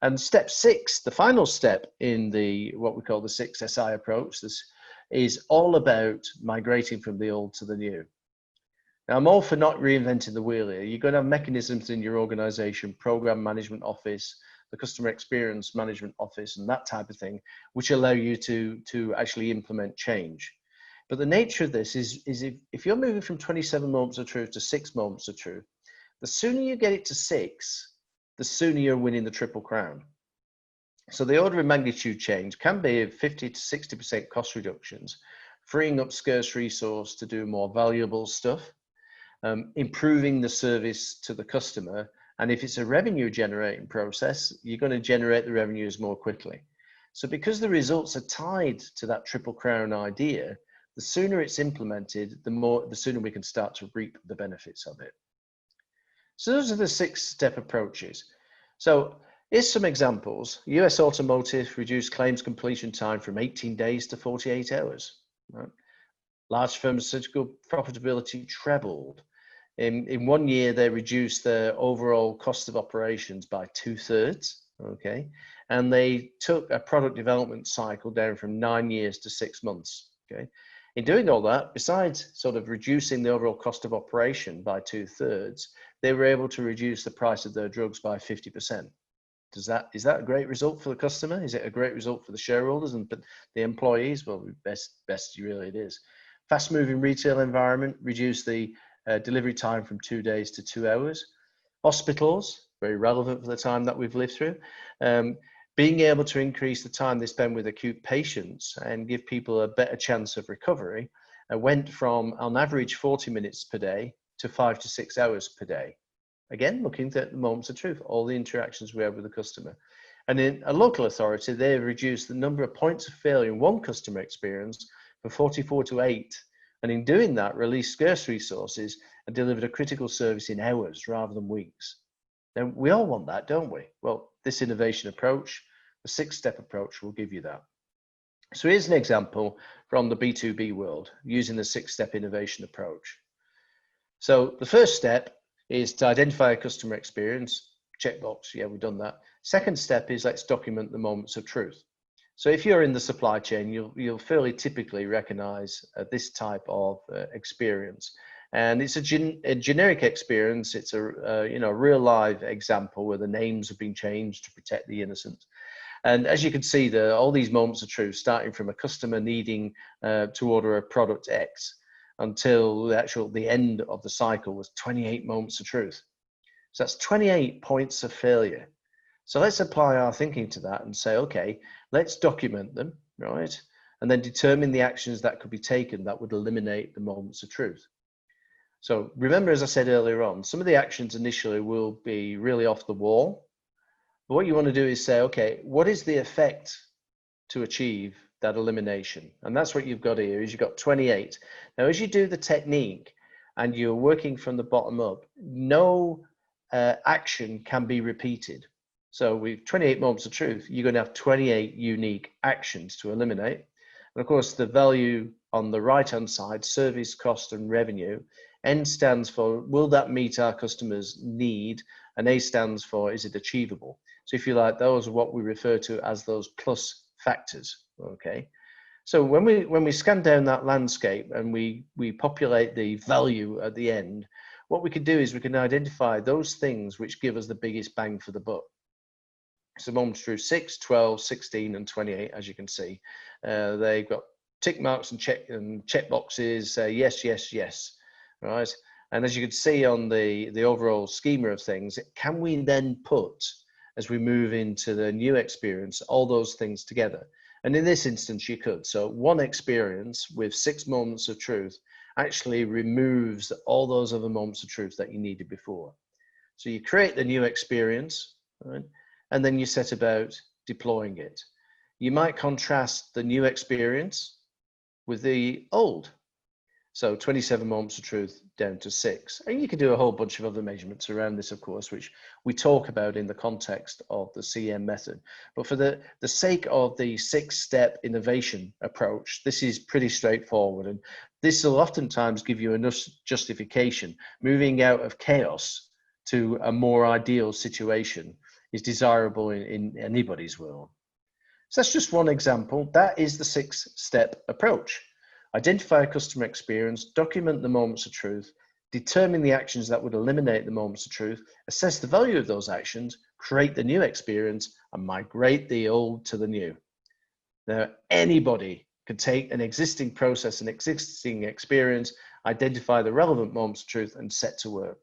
And step 6, the final step in what we call the 6SI approach, this is all about migrating from the old to the new. Now, I'm all for not reinventing the wheel here. You're going to have mechanisms in your organization, program management office, the customer experience management office, and that type of thing, which allow you to actually implement change. But the nature of this is if you're moving from 27 moments of truth to 6 moments of truth, the sooner you get it to 6, the sooner you're winning the Triple Crown. So the order of magnitude change can be 50 to 60% cost reductions, freeing up scarce resource to do more valuable stuff, improving the service to the customer. And if it's a revenue generating process, you're going to generate the revenues more quickly. So because the results are tied to that Triple Crown idea, the sooner it's implemented, the sooner we can start to reap the benefits of it. So those are the 6-step approaches. So here's some examples. US Automotive reduced claims completion time from 18 days to 48 hours. Right? Large pharmaceutical profitability trebled. In 1 year, they reduced their overall cost of operations by 2/3. Okay, and they took a product development cycle down from 9 years to 6 months. Okay. In doing all that, besides sort of reducing the overall cost of operation by 2/3, they were able to reduce the price of their drugs by 50%. Is that a great result for the customer? Is it a great result for the shareholders and the employees? Well, best really it is. Fast-moving retail environment reduced the delivery time from 2 days to 2 hours. Hospitals, very relevant for the time that we've lived through. Being able to increase the time they spend with acute patients and give people a better chance of recovery went from, on average, 40 minutes per day to 5 to 6 hours per day. Again, looking at the moments of truth, all the interactions we have with the customer. And in a local authority, they've reduced the number of points of failure in one customer experience from 44 to 8. And in doing that, released scarce resources and delivered a critical service in hours rather than weeks. Now, we all want that, don't we? Well, this innovation approach, the 6-step approach, will give you that. So here's an example from the B2B world using the 6-step innovation approach. So the first step is to identify a customer experience. Checkbox, yeah, we've done that. Second step is let's document the moments of truth. So if you're in the supply chain, you'll fairly typically recognize this type of experience. And it's a generic experience. It's a real live example where the names have been changed to protect the innocent. And as you can see, all these moments of truth, starting from a customer needing to order a product X until the end of the cycle, was 28 moments of truth. So that's 28 points of failure. So let's apply our thinking to that and say, okay, let's document them, right? And then determine the actions that could be taken that would eliminate the moments of truth. So remember, as I said earlier on, some of the actions initially will be really off the wall. But what you want to do is say, okay, what is the effect to achieve that elimination? And that's what you've got here, is you've got 28. Now, as you do the technique and you're working from the bottom up, no action can be repeated. So with 28 moments of truth, you're going to have 28 unique actions to eliminate. And of course, the value on the right-hand side, service, cost, and revenue. N stands for, will that meet our customers' need? And A stands for, is it achievable? So if you like, those are what we refer to as those plus factors, okay? So when we scan down that landscape and we populate the value at the end, what we can do is we can identify those things which give us the biggest bang for the buck. So moments through 6, 12, 16, and 28, as you can see. They've got tick marks and check boxes, yes, yes, yes, right? And as you can see on the overall schema of things, can we then put, as we move into the new experience, all those things together? And in this instance, you could. So one experience with 6 moments of truth actually removes all those other moments of truth that you needed before. So you create the new experience, right? And then you set about deploying it. You might contrast the new experience with the old. So 27 moments of truth down to 6. And you can do a whole bunch of other measurements around this, of course, which we talk about in the context of the CM method. But for the sake of the 6-step innovation approach, this is pretty straightforward. And this will oftentimes give you enough justification. Moving out of chaos to a more ideal situation is desirable in anybody's world. So that's just one example. That is the 6-step approach. Identify a customer experience, document the moments of truth, determine the actions that would eliminate the moments of truth, assess the value of those actions, create the new experience, and migrate the old to the new. Now, anybody can take an existing process, an existing experience, identify the relevant moments of truth, and set to work.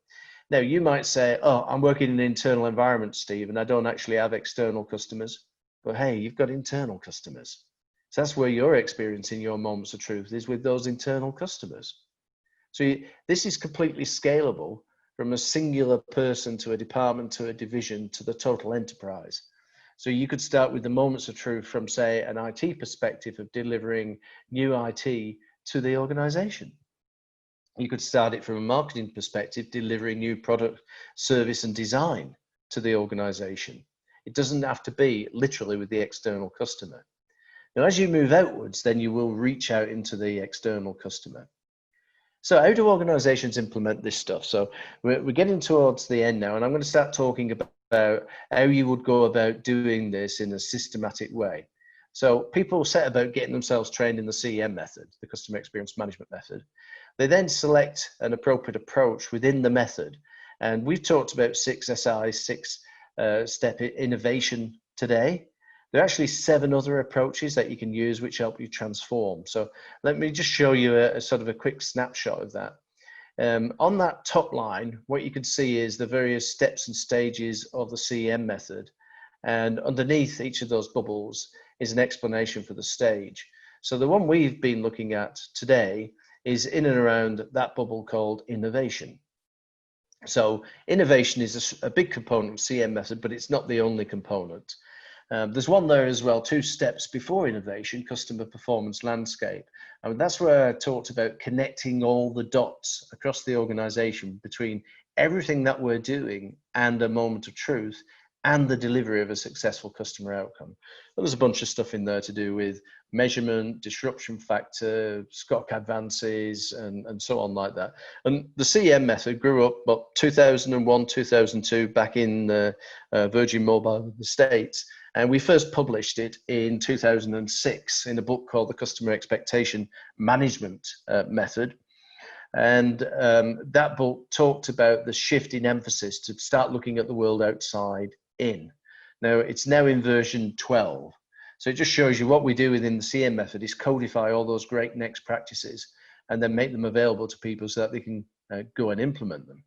Now, you might say, oh, I'm working in an internal environment, Steve, and I don't actually have external customers. But hey, you've got internal customers. So that's where you're experiencing your moments of truth, is with those internal customers. So this is completely scalable from a singular person to a department to a division to the total enterprise. So you could start with the moments of truth from, say, an IT perspective of delivering new IT to the organization. You could start it from a marketing perspective, delivering new product, service, and design to the organization. It doesn't have to be literally with the external customer. Now, as you move outwards, then you will reach out into the external customer. So how do organizations implement this stuff? So we're getting towards the end now, and I'm going to start talking about how you would go about doing this in a systematic way. So people set about getting themselves trained in the CEM method, the customer experience management method. They then select an appropriate approach within the method. And we've talked about 6 SI, 6-step innovation today. There are actually 7 other approaches that you can use which help you transform. So let me just show you a sort of a quick snapshot of that. On that top line, what you can see is the various steps and stages of the CEM method. And underneath each of those bubbles is an explanation for the stage. So the one we've been looking at today is in and around that bubble called innovation. So innovation is a big component of CEM method, but it's not the only component. There's one there as well, 2 steps before innovation, customer performance landscape. I mean, that's where I talked about connecting all the dots across the organization between everything that we're doing and a moment of truth and the delivery of a successful customer outcome. Well, there's a bunch of stuff in there to do with measurement, disruption factor, SCOC advances, and so on like that. And the CM method grew up about 2001, 2002, back in Virgin Mobile in the States. And we first published it in 2006 in a book called The Customer Expectation Management Method. And that book talked about the shift in emphasis to start looking at the world outside in. Now, it's now in version 12. So it just shows you what we do within the CM method is codify all those great next practices and then make them available to people so that they can go and implement them.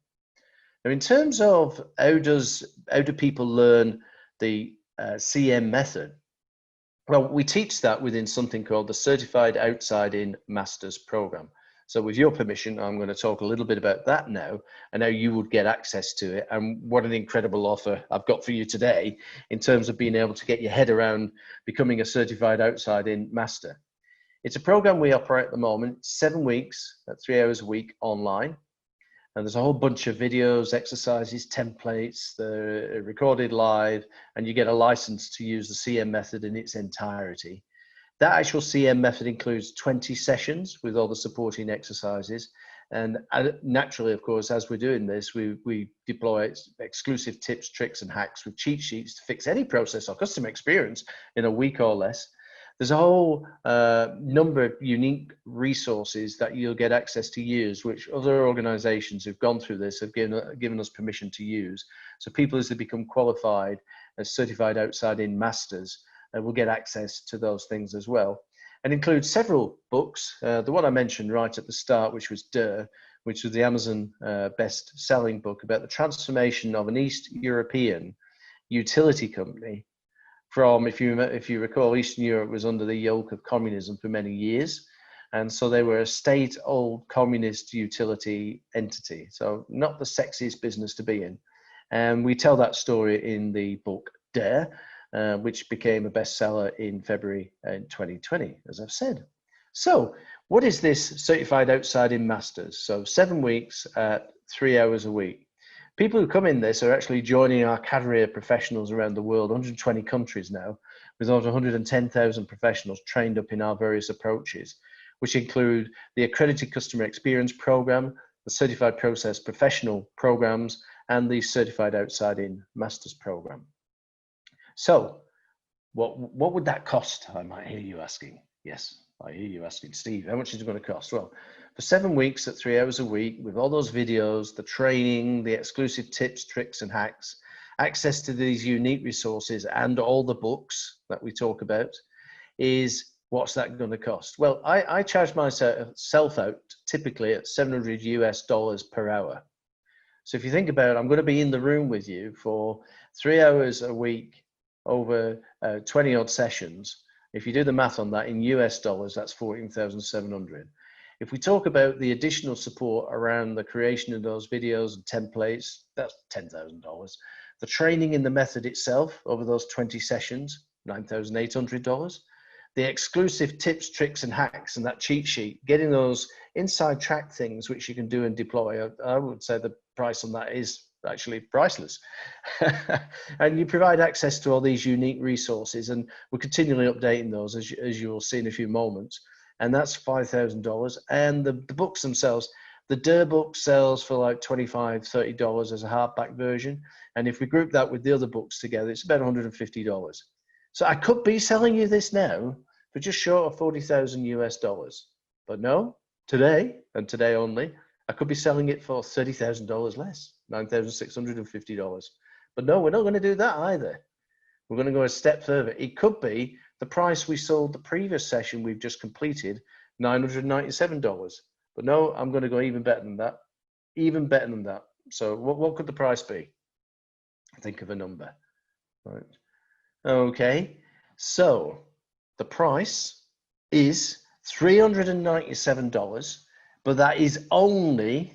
Now, in terms of how do people learn the CM method? Well, we teach that within something called the Certified Outside In Masters Program. So with your permission, I'm going to talk a little bit about that now and how you would get access to it and what an incredible offer I've got for you today in terms of being able to get your head around becoming a Certified Outside In Master. It's a program we operate at the moment, 7 weeks, 3 hours a week online. And there's a whole bunch of videos, exercises, templates, they're recorded live, and you get a license to use the CM method in its entirety. That actual CM method includes 20 sessions with all the supporting exercises. And naturally, of course, as we're doing this, we deploy exclusive tips, tricks, and hacks with cheat sheets to fix any process or customer experience in a week or less. There's a whole number of unique resources that you'll get access to use, which other organizations who've gone through this have given us permission to use. So people, as they become qualified as certified outside in masters, will get access to those things as well. And includes several books. The one I mentioned right at the start, which was which was the Amazon best-selling book about the transformation of an East European utility company from, if you recall, Eastern Europe was under the yoke of communism for many years. And so they were a state-owned communist utility entity. So not the sexiest business to be in. And we tell that story in the book Dare, which became a bestseller in February 2020, as I've said. So what is this Certified Outside In Masters? So 7 weeks at 3 hours a week. People who come in this are actually joining our cadre of professionals around the world, 120 countries now, with over 110,000 professionals trained up in our various approaches, which include the Accredited Customer Experience Program, the Certified Process Professional Programs, and the Certified Outside In Masters Program. So what would that cost? I might hear you asking. Yes, I hear you asking, Steve, how much is it going to cost? Well, for 7 weeks at 3 hours a week, with all those videos, the training, the exclusive tips, tricks, and hacks, access to these unique resources and all the books that we talk about, is what's that going to cost? Well, I charge myself out typically at $700 US per hour. So if you think about it, I'm going to be in the room with you for 3 hours a week over 20 odd sessions. If you do the math on that in US dollars, that's 14,700. If we talk about the additional support around the creation of those videos and templates, that's $10,000. The training in the method itself over those 20 sessions, $9,800. The exclusive tips, tricks, and hacks and that cheat sheet, getting those inside track things which you can do and deploy, I would say the price on that is actually priceless. And you provide access to all these unique resources, and we're continually updating those as you will see in a few moments. And that's $5,000. And the books themselves, the Dare book sells for like $25, $30 as a hardback version. And if we group that with the other books together, it's about $150. So I could be selling you this now for just short of 40,000 US dollars. But no, today, and today only, I could be selling it for $30,000 less, $9,650. But no, we're not going to do that either. We're going to go a step further. It could be the price we sold the previous session we've just completed, $997. But no, I'm going to go even better than that. Even better than that. So what could the price be? Think of a number. Right. Okay. So the price is $397, but that is only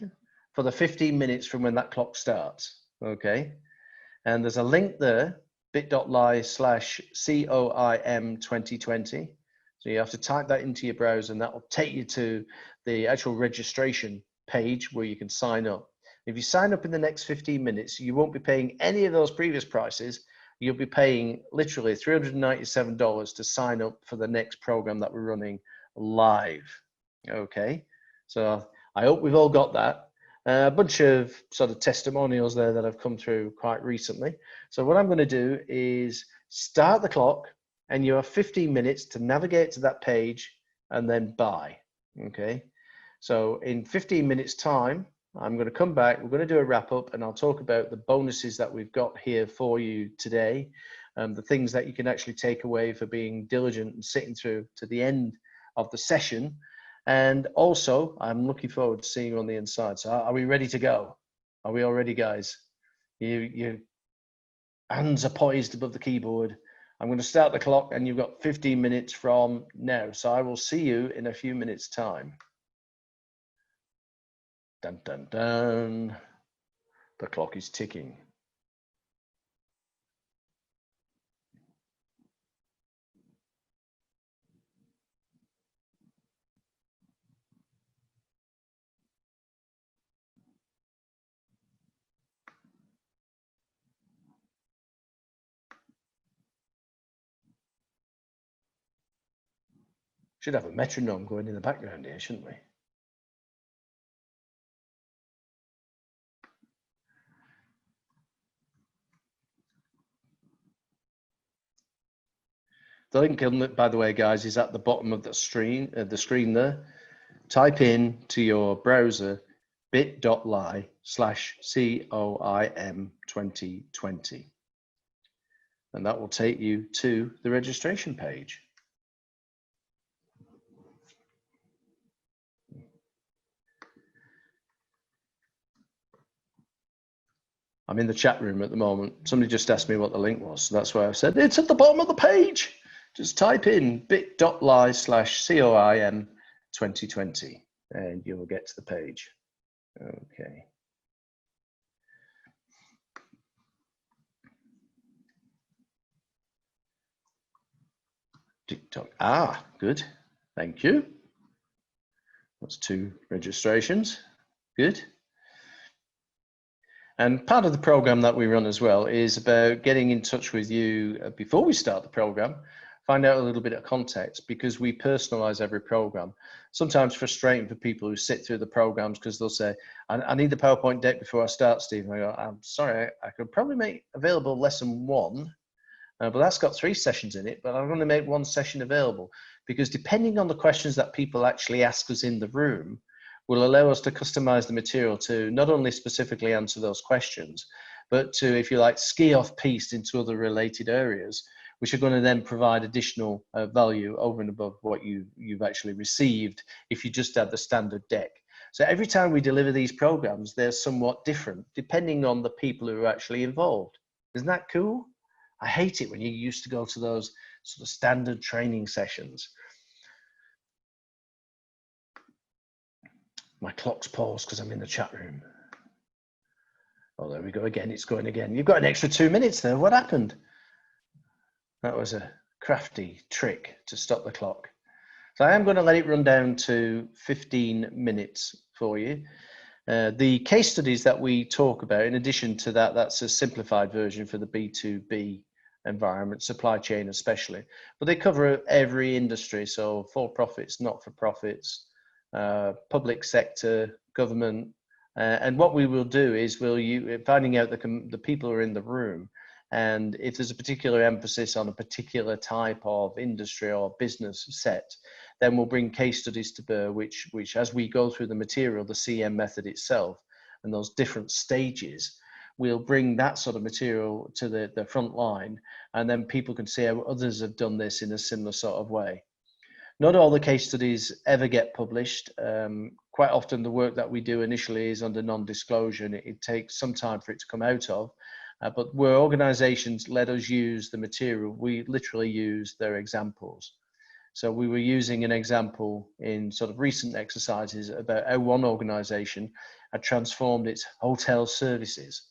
for the 15 minutes from when that clock starts. Okay. And there's a link there bit.ly/COIM2020. So you have to type that into your browser and that will take you to the actual registration page where you can sign up. If you sign up in the next 15 minutes, you won't be paying any of those previous prices. You'll be paying literally $397 to sign up for the next program that we're running live. Okay, so I hope we've all got that. A bunch of sort of testimonials there that have come through quite recently. So what I'm going to do is start the clock, and you have 15 minutes to navigate to that page and then buy. Okay, so in 15 minutes time, I'm going to come back, we're going to do a wrap up, and I'll talk about the bonuses that we've got here for you today, the things that you can actually take away for being diligent and sitting through to the end of the session. And also, I'm looking forward to seeing you on the inside. So are we ready to go? Are we all ready, guys? Your hands are poised above the keyboard. I'm going to start the clock, and you've got 15 minutes from now. So I will see you in a few minutes' time. Dun, dun, dun. The clock is ticking. Should have a metronome going in the background here, shouldn't we? The link, by the way, guys, is at the bottom of the screen there. Type in to your browser bit.ly/COIM2020, and that will take you to the registration page. I'm in the chat room at the moment. Somebody just asked me what the link was, so that's why I said it's at the bottom of the page. Just type in bit.ly/COIM2020 and you'll get to the page. Okay. TikTok. Ah, good. Thank you. That's 2 registrations. Good. And part of the program that we run as well is about getting in touch with you before we start the program, find out a little bit of context, because we personalize every program. Sometimes frustrating for people who sit through the programs because they'll say, I need the PowerPoint deck before I start, Steve. And I go, I'm sorry, I could probably make available lesson 1, but that's got 3 sessions in it, but I'm going to make 1 session available, because depending on the questions that people actually ask us in the room, will allow us to customize the material to not only specifically answer those questions, but to, if you like, ski off piste into other related areas, which are going to then provide additional value over and above what you've actually received if you just had the standard deck. So every time we deliver these programs, they're somewhat different depending on the people who are actually involved. Isn't that cool? I hate it when you used to go to those sort of standard training sessions. My clock's paused because I'm in the chat room. Oh, there we go again. It's going again. You've got an extra 2 minutes there. What happened? That was a crafty trick to stop the clock. So I am going to let it run down to 15 minutes for you. The case studies that we talk about, in addition to that, that's a simplified version for the B2B environment, supply chain especially, but they cover every industry. So for-profits, not-for-profits, public sector, government, and what we will do is finding out the people who are in the room, and if there's a particular emphasis on a particular type of industry or business set, then we'll bring case studies to bear, which as we go through the material, the CM method itself, and those different stages, we'll bring that sort of material to the front line, and then people can see how others have done this in a similar sort of way. Not all the case studies ever get published. Quite often the work that we do initially is under non-disclosure, and it takes some time for it to come out of. But where organizations let us use the material, we literally use their examples. So we were using an example in sort of recent exercises about how one organization had transformed its hotel services.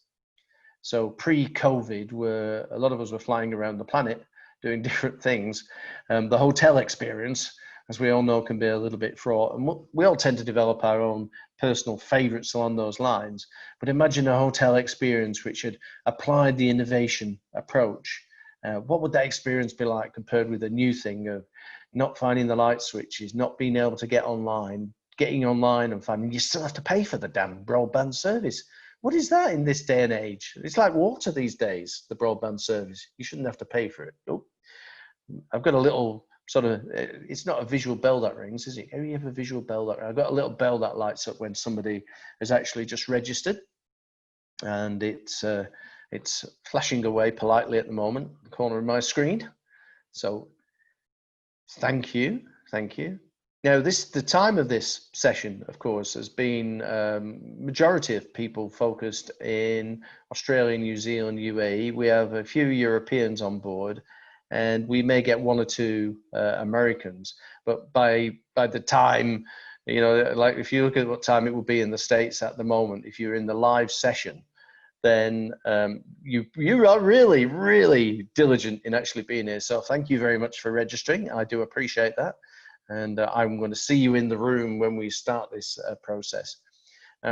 So pre-COVID, where a lot of us were flying around the planet doing different things, the hotel experience, as we all know, can be a little bit fraught. And we all tend to develop our own personal favorites along those lines. But imagine a hotel experience which had applied the innovation approach. What would that experience be like compared with a new thing of not finding the light switches, not being able to get online, getting online and finding you still have to pay for the damn broadband service? What is that in this day and age? It's like water these days, the broadband service. You shouldn't have to pay for it. Nope. I've got a little sort of, it's not a visual bell that rings, is it? Oh, you have a visual bell that, I've got a little bell that lights up when somebody has actually just registered, and it's flashing away politely at the moment, the corner of my screen. So thank you. Now, the time of this session, of course, has been majority of people focused in Australia, New Zealand, UAE. We have a few Europeans on board, and we may get one or two Americans. But by the time, like if you look at what time it will be in the States at the moment, if you're in the live session, then you are really, really diligent in actually being here. So thank you very much for registering. I do appreciate that. And I'm going to see you in the room when we start this process.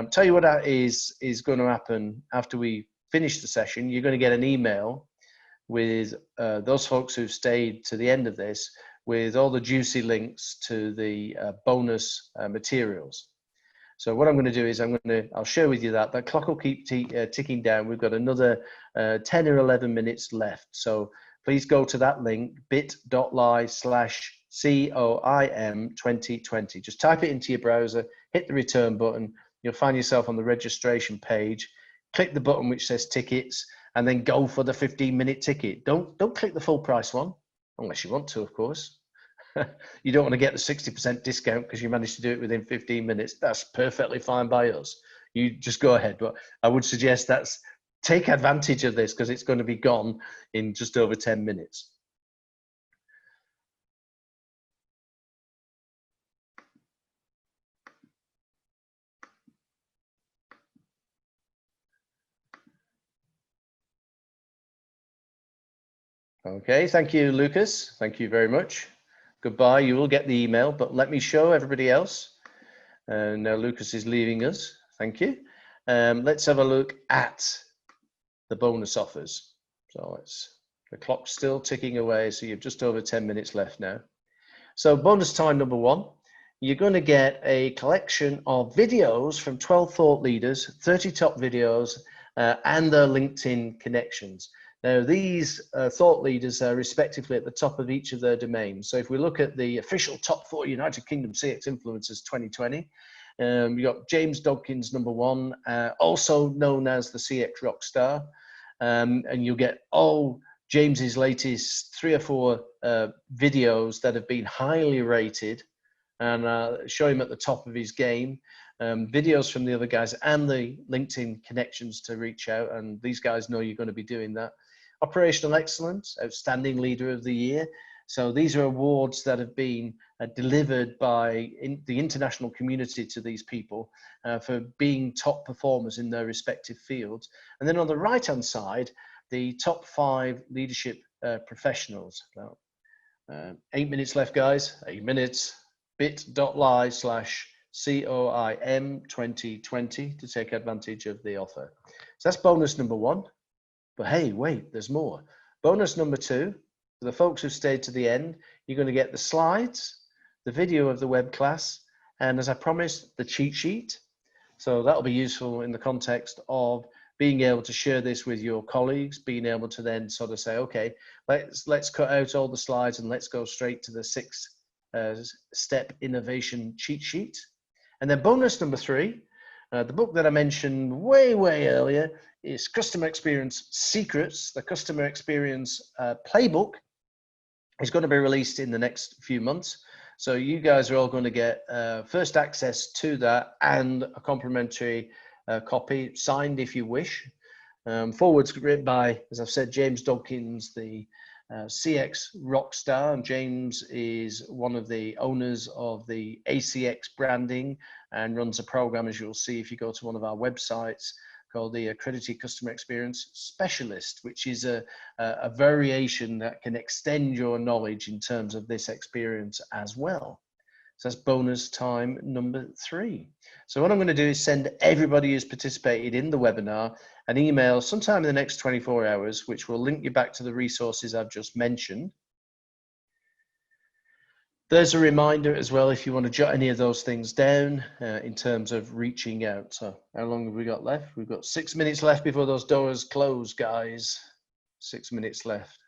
Tell you what that is going to happen after we finish the session. You're going to get an email with those folks who've stayed to the end of this with all the juicy links to the bonus materials. So what I'm going to do is I'll share with you that clock will keep ticking down. We've got another 10 or 11 minutes left. So please go to that link, bit.ly/COIM2020. Just type it into your browser, hit the return button. You'll find yourself on the registration page. Click the button which says tickets, and then go for the 15-minute ticket. Don't click the full price one, unless you want to, of course. You don't want to get the 60% discount because you managed to do it within 15 minutes. That's perfectly fine by us. You just go ahead. But I would suggest take advantage of this because it's going to be gone in just over 10 minutes. Okay, thank you, Lucas. Thank you very much. Goodbye. You will get the email, but let me show everybody else. And now Lucas is leaving us. Thank you. Let's have a look at the bonus offers. So the clock's still ticking away. So you've just over 10 minutes left now. So bonus time number one, you're going to get a collection of videos from 12 thought leaders, 30 top videos, and their LinkedIn connections. Now, these thought leaders are respectively at the top of each of their domains. So if we look at the official top 4 United Kingdom CX influencers 2020, you've got James Dodkins, number 1, also known as the CX Rockstar. And you'll get James's latest 3 or 4 videos that have been highly rated and show him at the top of his game. Videos from the other guys and the LinkedIn connections to reach out, and these guys know you're going to be doing that. Operational Excellence, Outstanding Leader of the Year. So these are awards that have been delivered by the international community to these people for being top performers in their respective fields. And then on the right-hand side, the top 5 leadership professionals. Now, 8 minutes left, guys. 8 minutes. bit.ly/COIM2020 to take advantage of the offer. So that's bonus number 1. But hey, wait, there's more. Bonus number 2, for the folks who stayed to the end, you're going to get the slides, the video of the web class, and as I promised, the cheat sheet. So that'll be useful in the context of being able to share this with your colleagues, being able to then sort of say, okay, let's cut out all the slides and let's go straight to the 6-step innovation cheat sheet. And then bonus number 3, the book that I mentioned way earlier is Customer Experience Secrets. The Customer Experience Playbook is going to be released in the next few months. So you guys are all going to get first access to that and a complimentary copy, signed if you wish. Forwards written by, as I've said, James Dodkins, the CX Rockstar. And James is one of the owners of the ACX branding and runs a program, as you'll see if you go to one of our websites, called the Accredited Customer Experience Specialist, which is a variation that can extend your knowledge in terms of this experience as well. So that's bonus time number 3. So what I'm going to do is send everybody who's participated in the webinar an email sometime in the next 24 hours, which will link you back to the resources I've just mentioned. There's a reminder as well if you want to jot any of those things down in terms of reaching out. So how long have we got left? We've got 6 minutes left before those doors close, guys. 6 minutes left.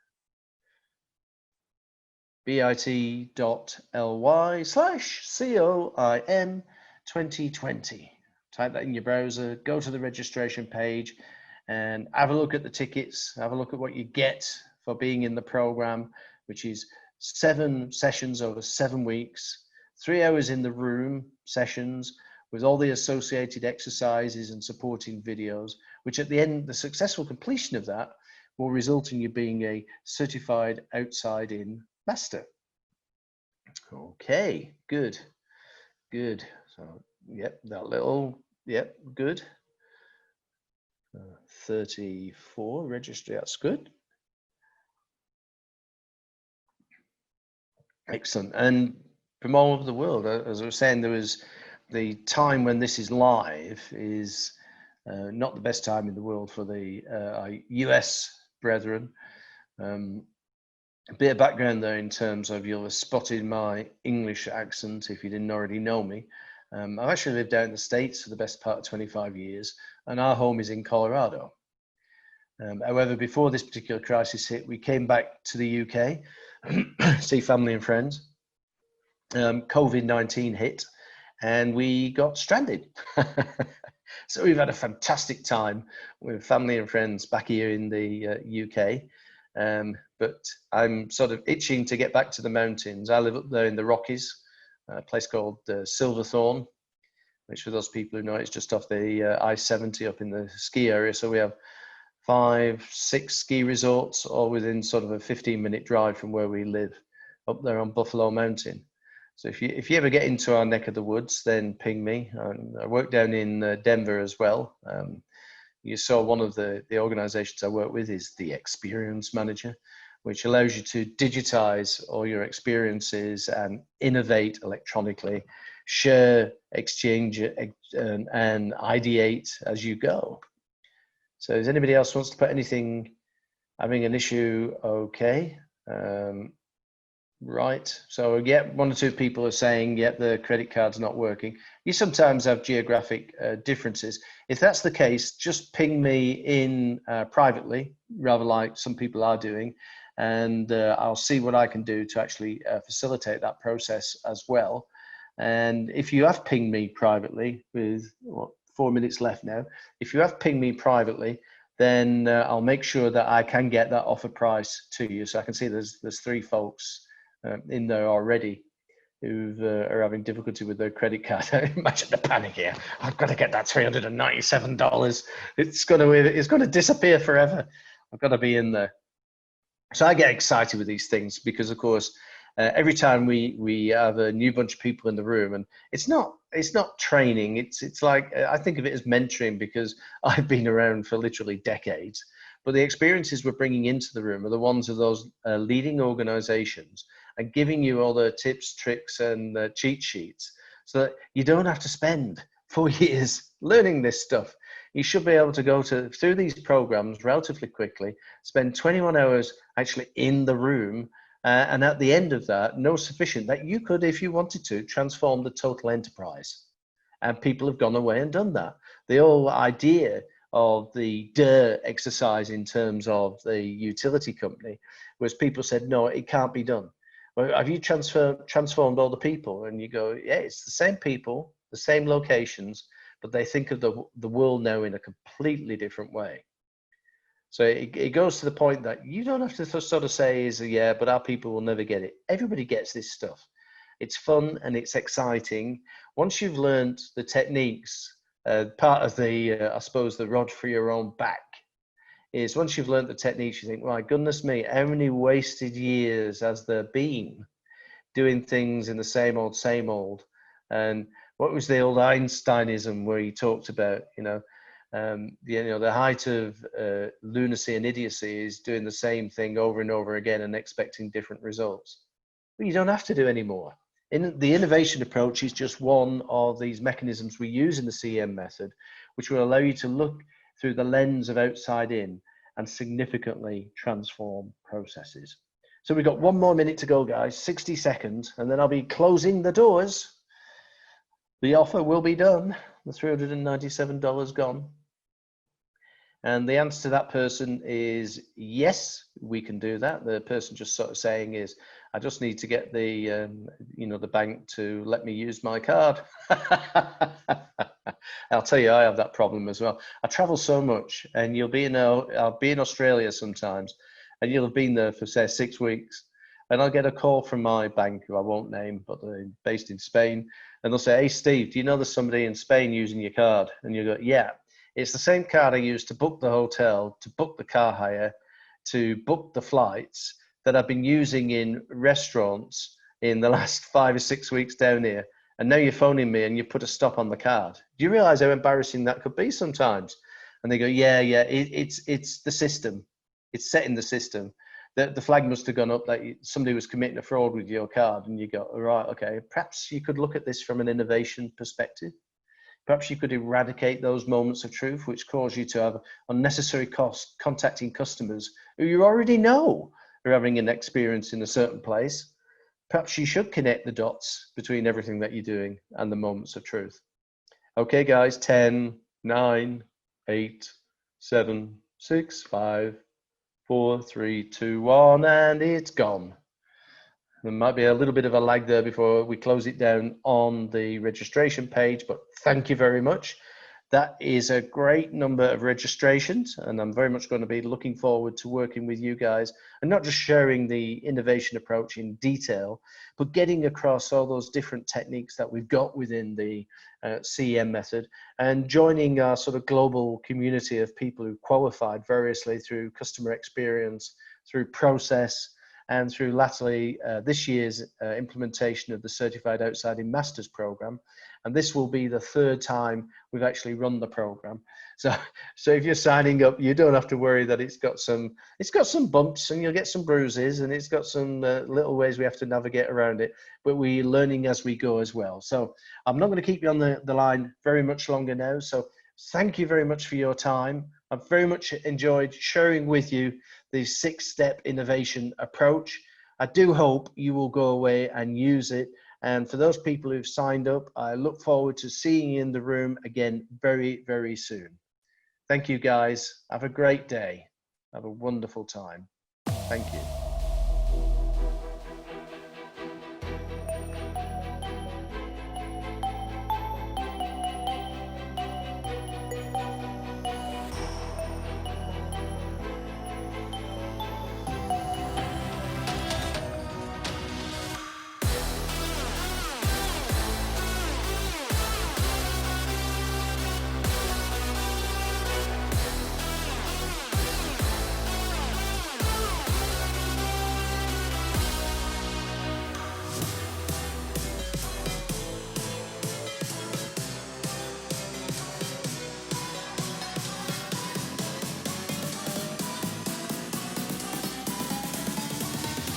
bit.ly/COIM2020. Type that in your browser, go to the registration page and have a look at the tickets, have a look at what you get for being in the program, which is 7 sessions over 7 weeks, 3 hours in the room sessions with all the associated exercises and supporting videos, which at the end, the successful completion of that will result in you being a certified outside-in master. Okay, good. So, yep, that little, yep, good. 34 registry, that's good. Excellent. And from all over the world, as I was saying, there was the time when this is live is not the best time in the world for the US brethren. A bit of background there in terms of you'll have spotted my English accent if you didn't already know me. I've actually lived out in the States for the best part of 25 years, and our home is in Colorado. However, before this particular crisis hit, we came back to the UK, see family and friends. COVID-19 hit, and we got stranded. So we've had a fantastic time with family and friends back here in the UK. But I'm sort of itching to get back to the mountains. I live up there in the Rockies, a place called Silverthorne, which for those people who know, it's just off the I-70 up in the ski area. So we have 5, 6 ski resorts, all within sort of a 15-minute drive from where we live, up there on Buffalo Mountain. So if you ever get into our neck of the woods, then ping me. I work down in Denver as well. You saw one of the organizations I work with is the Experience Manager, which allows you to digitize all your experiences and innovate electronically, share, exchange, and ideate as you go. So does anybody else wants to put anything, having an issue? Okay. Right. So yeah, 1 or 2 people are saying, yeah, the credit card's not working. You sometimes have geographic differences. If that's the case, just ping me in privately, rather like some people are doing, and I'll see what I can do to actually facilitate that process as well. And if you have pinged me privately with 4 minutes left now, if you have pinged me privately, then I'll make sure that I can get that offer price to you. So I can see there's 3 folks in there already who are having difficulty with their credit card. Imagine the panic here. I've got to get that $397. It's going to disappear forever. I've got to be in there. So I get excited with these things because, of course, every time we have a new bunch of people in the room, and it's not training. It's like, I think of it as mentoring because I've been around for literally decades. But the experiences we're bringing into the room are the ones of those leading organizations and giving you all the tips, tricks, and cheat sheets so that you don't have to spend 4 years learning this stuff. You should be able to go through these programs relatively quickly, spend 21 hours actually in the room, and at the end of that, know sufficient that you could, if you wanted to, transform the total enterprise. And people have gone away and done that. The whole idea of the DER exercise in terms of the utility company was people said, no, it can't be done. Well, have you transformed all the people? And you go, yeah, it's the same people, the same locations, but they think of the world now in a completely different way. So it goes to the point that you don't have to sort of say, yeah, but our people will never get it. Everybody gets this stuff. It's fun and it's exciting. Once you've learned the techniques, part of the, I suppose, the rod for your own back is once you've learned the techniques, you think, my goodness me, how many wasted years has there been doing things in the same old? And what was the old Einsteinism where he talked about, The height of lunacy and idiocy is doing the same thing over and over again and expecting different results. But you don't have to do anymore. The innovation approach is just one of these mechanisms we use in the CEM method, which will allow you to look through the lens of outside in and significantly transform processes. So we've got 1 more minute to go, guys, 60 seconds, and then I'll be closing the doors. The offer will be done. The $397 gone. And the answer to that person is yes, we can do that. The person just sort of saying is, I just need to get the, the bank to let me use my card. I'll tell you, I have that problem as well. I travel so much, and I'll be in Australia sometimes, and you'll have been there for say 6 weeks, and I'll get a call from my bank, who I won't name, but they're based in Spain, and they'll say, hey, Steve, do you know there's somebody in Spain using your card? And you go, yeah. It's the same card I use to book the hotel, to book the car hire, to book the flights that I've been using in restaurants in the last 5 or 6 weeks down here. And now you're phoning me and you put a stop on the card. Do you realize how embarrassing that could be sometimes? And they go, yeah, it's the system. It's set in the system. The flag must have gone up that somebody was committing a fraud with your card. And you go, all right, okay, perhaps you could look at this from an innovation perspective. Perhaps you could eradicate those moments of truth which cause you to have unnecessary costs contacting customers who you already know are having an experience in a certain place. Perhaps you should connect the dots between everything that you're doing and the moments of truth. Okay, guys, 10, 9, 8, 7, 6, 5, 4, 3, 2, 1, and it's gone. There might be a little bit of a lag there before we close it down on the registration page, but thank you very much. That is a great number of registrations, and I'm very much going to be looking forward to working with you guys and not just sharing the innovation approach in detail, but getting across all those different techniques that we've got within the CEM method and joining our sort of global community of people who qualified variously through customer experience, through process, and through latterly this year's implementation of the Certified Outside In Masters program. And this will be the 3rd time we've actually run the program. So if you're signing up, you don't have to worry that it's got some bumps and you'll get some bruises, and it's got some little ways we have to navigate around it, but we're learning as we go as well. So I'm not going to keep you on the line very much longer now. So thank you very much for your time. I've very much enjoyed sharing with you the 6-step innovation approach. I do hope you will go away and use it. And for those people who've signed up, I look forward to seeing you in the room again very, very soon. Thank you, guys. Have a great day. Have a wonderful time. Thank you.